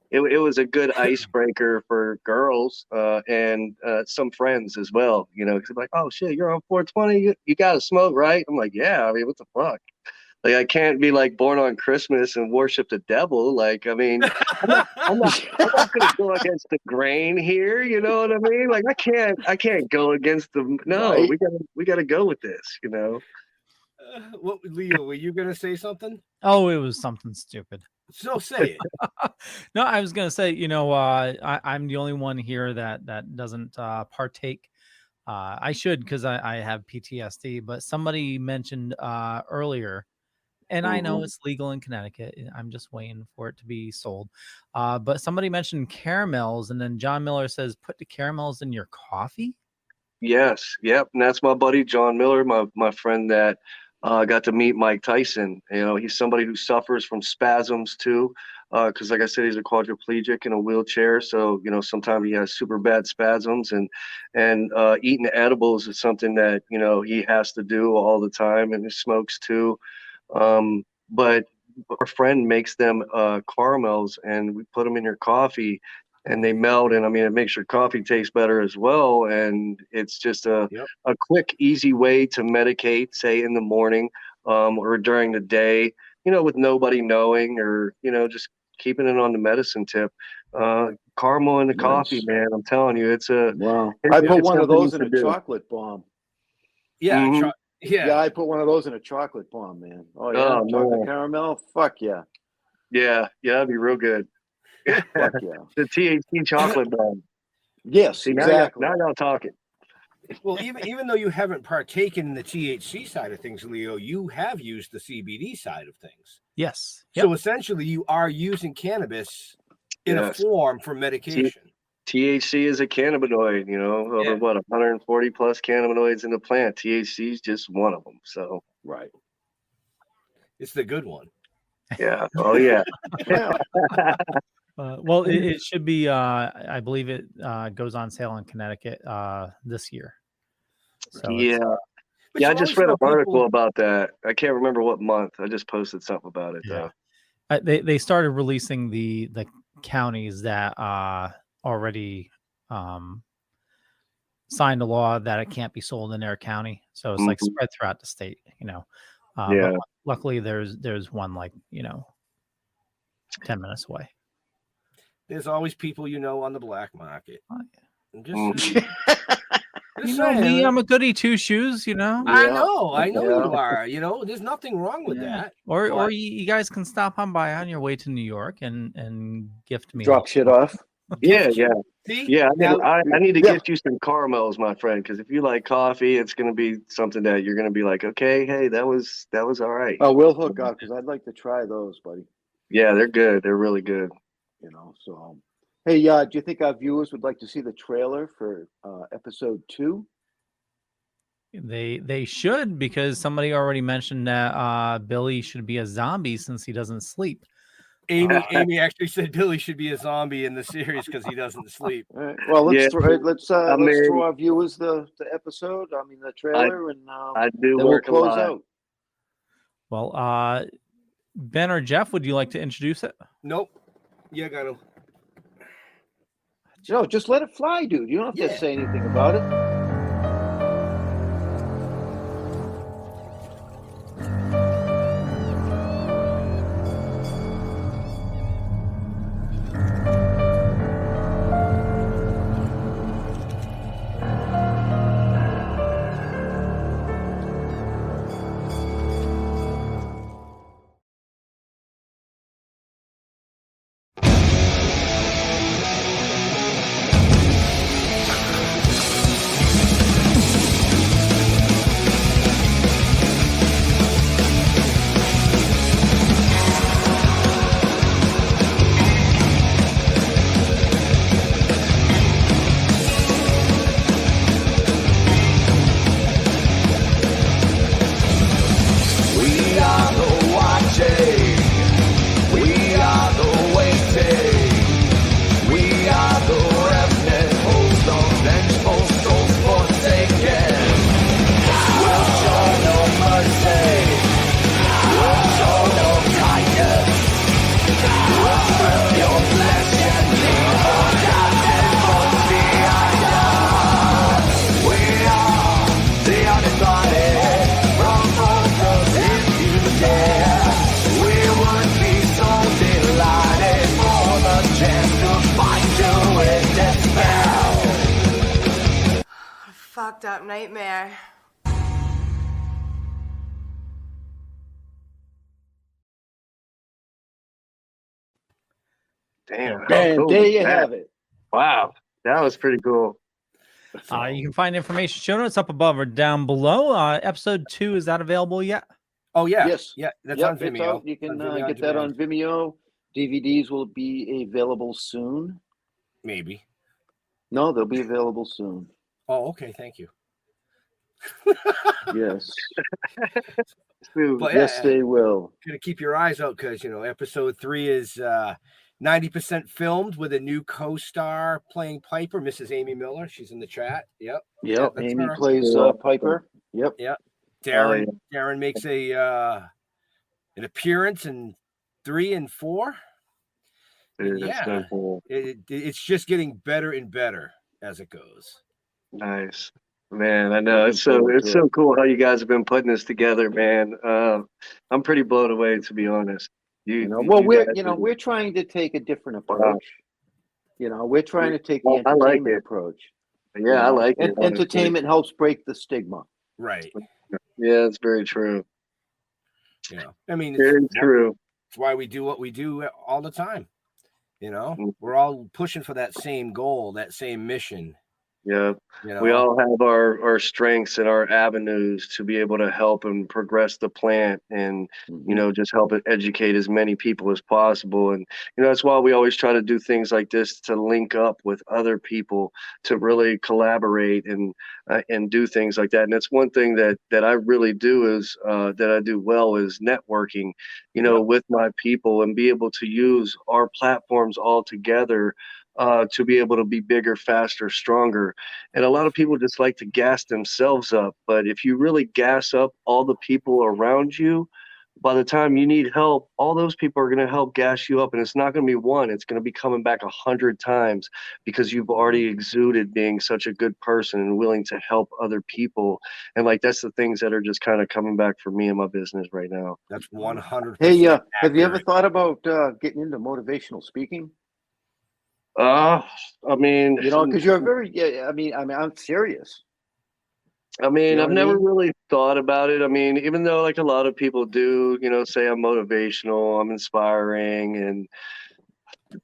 it was a good icebreaker for girls and some friends as well, because like, oh shit, you're on 420, you got to smoke, right? I'm like, yeah, I mean, what the fuck? Like, I can't be like born on Christmas and worship the devil. Like, I mean, I'm not going to go against the grain here. You know what I mean? Like, I can't go against the, no, right. we got to go with this, What, Leo, were you going to say something? Oh, it was something stupid. So say it. No, I was going to say, I'm the only one here that doesn't partake. I should, because I have PTSD, but somebody mentioned earlier, and I know it's legal in Connecticut. I'm just waiting for it to be sold. But somebody mentioned caramels, and then John Miller says, put the caramels in your coffee? Yes. Yep. And that's my buddy, John Miller, my friend that got to meet Mike Tyson. He's somebody who suffers from spasms too, because like I said, he's a quadriplegic in a wheelchair. So sometimes he has super bad spasms, and eating edibles is something that he has to do all the time, and he smokes too. But our friend makes them caramels, and we put them in your coffee, and they melt, and I mean, it makes your coffee taste better as well. And it's just a quick, easy way to medicate, say in the morning, or during the day, with nobody knowing, or, just keeping it on the medicine tip. Caramel in the coffee, man. I'm telling you, it's a, I put one of those in a chocolate bomb. Yeah. Yeah, I put one of those in a chocolate bomb, man. Oh yeah, chocolate caramel. Fuck yeah. Yeah, that'd be real good. Fuck yeah. The THC chocolate bomb. Yes, see, exactly. Now y'all talking. Well, even though you haven't partaken in the THC side of things, Leo, you have used the CBD side of things. Yes. Yep. So essentially, you are using cannabis in a form for medication. THC is a cannabinoid, over 140 plus cannabinoids in the plant. THC is just one of them. So right, it's the good one. Yeah. Oh yeah. Well, it should be. I believe it goes on sale in Connecticut this year. So I just read an article about that. I can't remember what month. I just posted something about it though. They started releasing the counties that already signed a law that it can't be sold in their county. So it's like spread throughout the state. But luckily, there's one 10 minutes away. There's always people on the black market. Just me, I'm a goody two shoes, I know you are. There's nothing wrong with that. Or you guys can stop on by on your way to New York and gift me. Drop shit off. Yeah. See? Yeah, I need to gift you some caramels, my friend, because if you like coffee, it's going to be something that you're going to be like, okay, hey, that was all right. Oh, we'll hook up because I'd like to try those, buddy. Yeah, they're good. They're really good. So hey, do you think our viewers would like to see the trailer for episode 2? They should, because somebody already mentioned that Billy should be a zombie since he doesn't sleep. Amy actually said Billy should be a zombie in the series because he doesn't sleep. Right. Well, let's throw our viewers the episode. I mean the trailer, and I do then work we'll close a lot. out. Well, Ben or Jeff, would you like to introduce it? Nope. Yeah, got to. No, just let it fly, dude. You don't have to say anything about it. stop nightmare. Damn. Man, cool there was you that? have it. Wow. That was pretty cool. You can find information, show notes up above or down below. Episode 2, is that available yet? Oh yeah, Yes. yeah, that's Yep, on it's Vimeo. out. You can On Vimeo get on that demand. on Vimeo. DVDs will be available soon. Maybe. No, they'll be available soon. Oh, okay. Thank you. Yes. But Yes, they will. Gonna keep your eyes out because episode 3 is 90% filmed with a new co-star playing Piper, Mrs. Amy Miller. She's in the chat. Yep. Yep. That's Amy her. plays Piper. Yep. Yep. Darren makes an appearance in 3 and 4. Dude, that's Yeah, so cool. it's just getting better and better as it goes. Nice. Man, I know it's forward to so cool how you guys have been putting this together, man. I'm pretty blown away, to be honest. We're trying to take a different approach. We're trying to take the I like entertainment it. approach. Yeah, I like it. honestly. Entertainment helps break the stigma. Right. Yeah, it's very true. Yeah. I mean, Very true. It's why we do what we do all the time. We're all pushing for that same goal, that same mission. Yeah. We all have our strengths and our avenues to be able to help and progress the plant and, just help it educate as many people as possible. And, that's why we always try to do things like this to link up with other people to really collaborate and do things like that. And it's one thing that I really do that I do well is networking, with my people and be able to use our platforms all together to be able to be bigger, faster, stronger. And a lot of people just like to gas themselves up. But if you really gas up all the people around you, by the time you need help, all those people are going to help gas you up. And it's not going to be one, it's going to be coming back 100 times because you've already exuded being such a good person and willing to help other people. And that's the things that are just kind of coming back for me in my business right now. That's 100%. Hey, have you ever accurate. thought about getting into motivational speaking? I mean, because you're very. I'm serious. I mean, You know I've what I never mean? really thought about it. I mean, even though a lot of people do, say I'm motivational, I'm inspiring,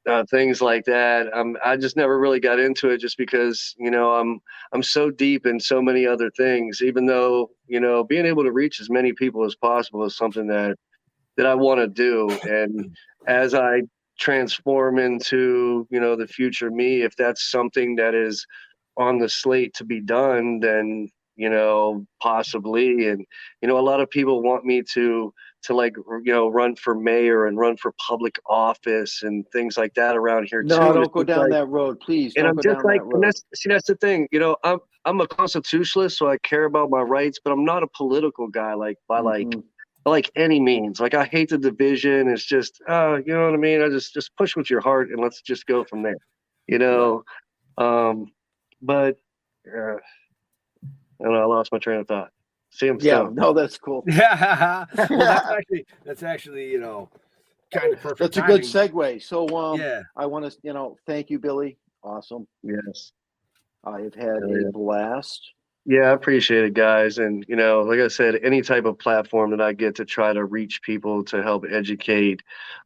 and things like that. I just never really got into it just because, I'm so deep in so many other things. Even though, being able to reach as many people as possible is something that I want to do. And as I transform into, the future me, if that's something that is on the slate to be done, then possibly. And a lot of people want me to run for mayor and run for public office and things like that around here too. No, And don't it's go just down that road, please. and Don't I'm go just down that road. that's the thing. I'm a constitutionalist, so I care about my rights, but I'm not a political guy by any means. I hate the division. It's just you know what I mean? I just push with your heart and let's just go from there. But I don't know, I lost my train of thought. See, I'm stoned. No, that's cool. Yeah. Well, that's actually kind of perfect. That's a good segue. So yeah. I want to thank you, Billy. Awesome. Yes. I have had a blast. Yeah, I appreciate it, guys. And, like I said, any type of platform that I get to try to reach people, to help educate,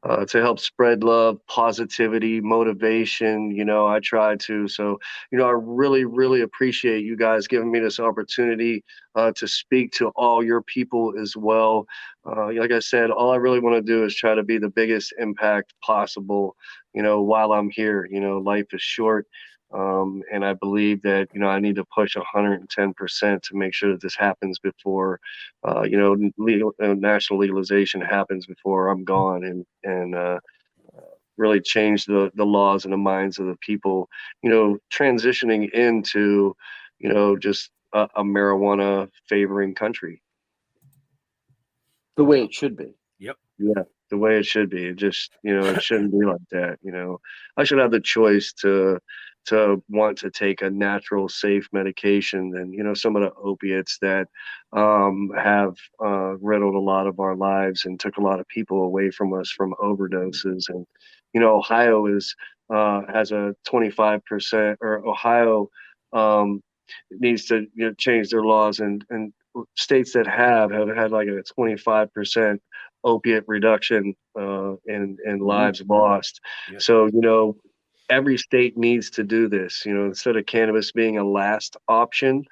to help spread love, positivity, motivation, I try to. So, I really, really appreciate you guys giving me this opportunity to speak to all your people as well. Like I said, all I really want to do is try to be the biggest impact possible, while I'm here. Life is short. And I believe that, I need to push 110% to make sure that this happens before, national legalization happens before I'm gone, and really change the laws and the minds of the people, transitioning into, just a marijuana favoring country. The way it should be. Yep. Yeah, the way it should be. It just, it shouldn't be like that. I should have the choice to want to take a natural, safe medication than, some of the opiates that have riddled a lot of our lives and took a lot of people away from us from overdoses. And, Ohio has a 25%, or Ohio needs to change their laws, and states that have had like a 25% opiate reduction in lives lost. Yep. So every state needs to do this. Instead of cannabis being a last option,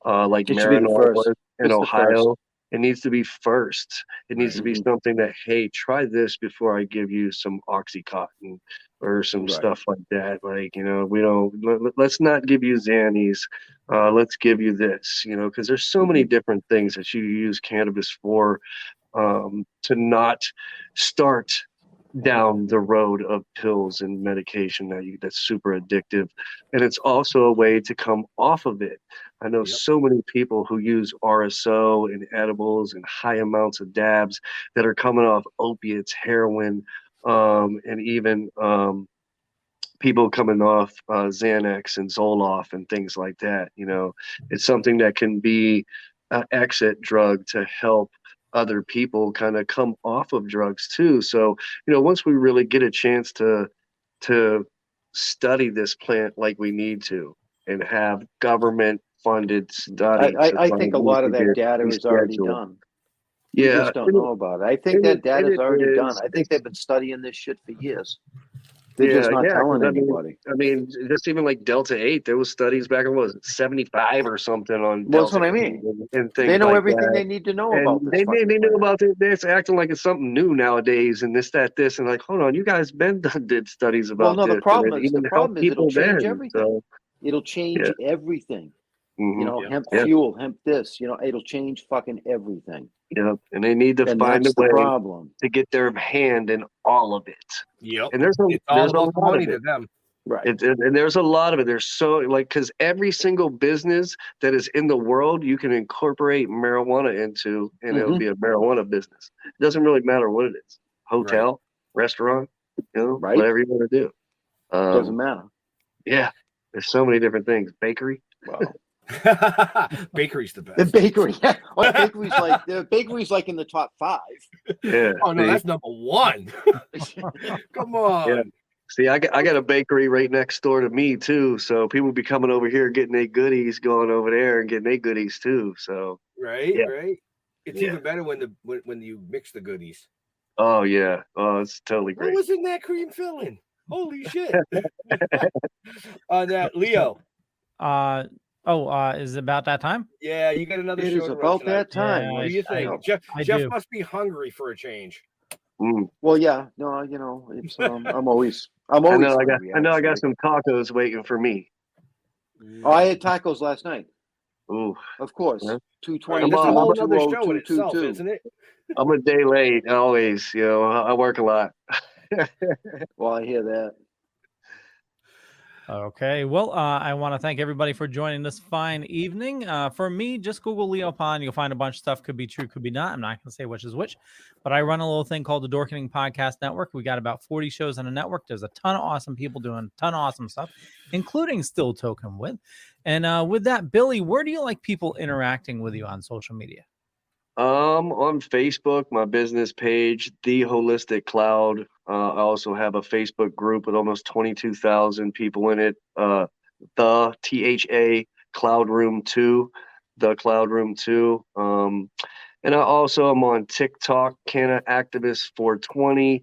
like It should be the marijuana first. was in It's the first. Ohio. It needs to be first. It needs to be something that, hey, try this before I give you some Oxycontin or some stuff like that. Like, let's not give you Xannies. Let's give you this, because there's so many different things that you use cannabis for, to not start down the road of pills and medication that's super addictive. And it's also a way to come off of it. I know so many people who use RSO and edibles and high amounts of dabs that are coming off opiates, heroin, and even people coming off Xanax and Zoloft and things like that. It's something that can be an exit drug to help other people kind of come off of drugs too. So, once we really get a chance to study this plant like we need to, and have government funded studies, I think a lot of that data is already done. You just don't know about it. I think that data is already done. I think they've been studying this shit for years. They're just not telling anybody. I mean, just even like Delta 8, there was studies back in, what was it, 75 or something on Well, that's Delta what I mean. and things They know like everything that. they need to know And about this. they know about it. It's acting like it's something new nowadays, and this, and like, hold on, you guys did studies about Well, no, this. the problem and is it'll change everything. So, it'll change everything. Mhm. Hemp fuel, hemp this. It'll change fucking everything. Yeah, and they need to And find a that's the way problem. to get their hand in all of it. Yep. And there's a all lot money of to it. them. Right. And there's a lot of it. There's so because every single business that is in the world, you can incorporate marijuana into, and it'll be a marijuana business. It doesn't really matter what it is. Hotel, restaurant, whatever you want to do. Doesn't matter. Yeah. There's so many different things. Bakery. Wow. Bakery's the best. The bakery. The bakery's like in the top 5. Yeah. Oh no, that's number 1. Come on. Yeah. See, I got a bakery right next door to me too, so people be coming over here getting their goodies, going over there and getting their goodies too. So right. It's even better when you mix the goodies. Oh yeah, it's totally great. What was in that cream filling? Holy shit! That Leo. Is it about that time? Yeah, you got another It show is to about run that tonight. time. What do you think? Jeff do. must be hungry for a change. Well, yeah, no, it's I'm always I know hungry, I got actually. some tacos waiting for me. Oh, I had tacos last night. Ooh, of course. Yeah. 220. That's a whole other show in itself, isn't it? I'm a day late always. I work a lot. Well, I hear that. Okay. Well, I want to thank everybody for joining this fine evening. For me, just Google Leo Pond. You'll find a bunch of stuff. Could be true, could be not. I'm not going to say which is which, but I run a little thing called the Dorkening Podcast Network. We got about 40 shows on the network. There's a ton of awesome people doing a ton of awesome stuff, including Still Toking with. And with that, Billy, where do you like people interacting with you on social media? On Facebook, my business page, The Holistic Cloud. I also have a Facebook group with almost 22,000 people in it. The THA Cloud Room 2, The Cloud Room 2. And I also am on TikTok, Canna Activist 420,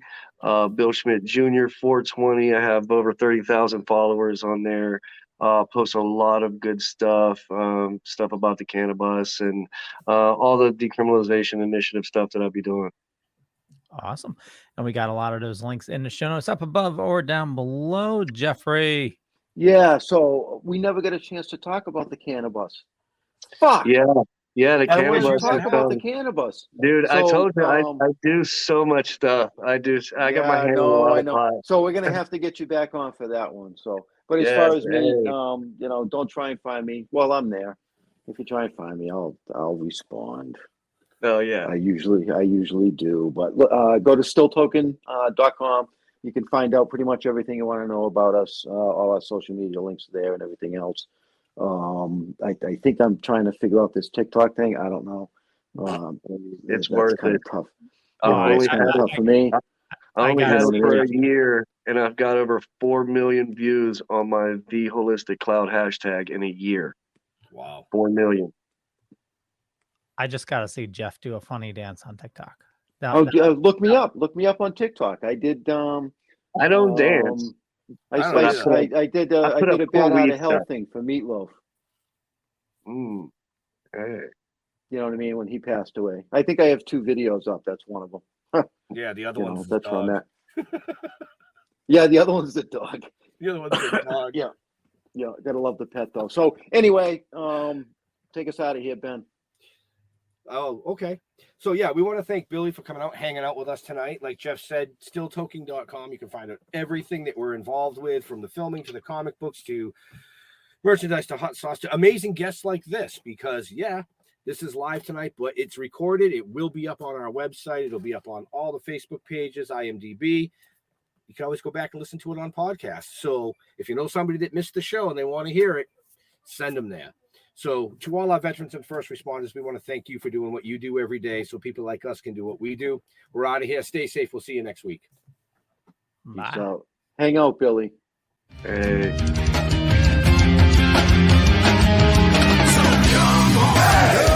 Bill Schmitt Jr. 420. I have over 30,000 followers on there. Post a lot of good stuff, stuff about the cannabis and all the decriminalization initiative stuff that I'll be doing. Awesome. And we got a lot of those links in the show notes up above or down below. Jeffrey. Yeah, so we never get a chance to talk about the cannabis. Fuck. Yeah, the I want cannabis. to talk about the cannabis. Dude, So, I told you I do so much stuff. I got my hand in a lot of pots. So we're gonna have to get you back on for that one. So, but as Yes, far as me, hey. don't try and find me. Well, I'm there. If you try and find me, I'll respond. Oh yeah. I usually do. But go to stilltoken.com. You can find out pretty much everything you want to know about us. All our social media links are there and everything else. I think I'm trying to figure out this TikTok thing. I don't know. It's that's worth kind it. of tough. I've It's kind of tough for me. I only had got it for a year, and I've got over 4 million views on my The Holistic Cloud hashtag in a year. Wow. 4 million. I just got to see Jeff do a funny dance on TikTok. Look me up. Look me up on TikTok. I did. I don't dance. I did a bat out of hell thing for Meatloaf. Hey. You know what I mean? When he passed away, I think I have 2 videos up. That's one of them. Yeah, the other one's that's dog. on that. Yeah, the other one's the dog. The other one's the dog. Yeah, gotta love the pet though. So anyway, take us out of here, Ben. Oh, okay. So yeah, we want to thank Billy for coming out, hanging out with us tonight. Like Jeff said, stilltoking.com. You can find out everything that we're involved with, from the filming to the comic books to merchandise to hot sauce to amazing guests like this. Because this is live tonight, but it's recorded. It will be up on our website. It'll be up on all the Facebook pages, IMDb. You can always go back and listen to it on podcasts. So if you know somebody that missed the show and they want to hear it, send them there. So to all our veterans and first responders, we want to thank you for doing what you do every day so people like us can do what we do. We're out of here. Stay safe. We'll see you next week. Bye. Peace out. Hang out, Billy. Hey. So come on.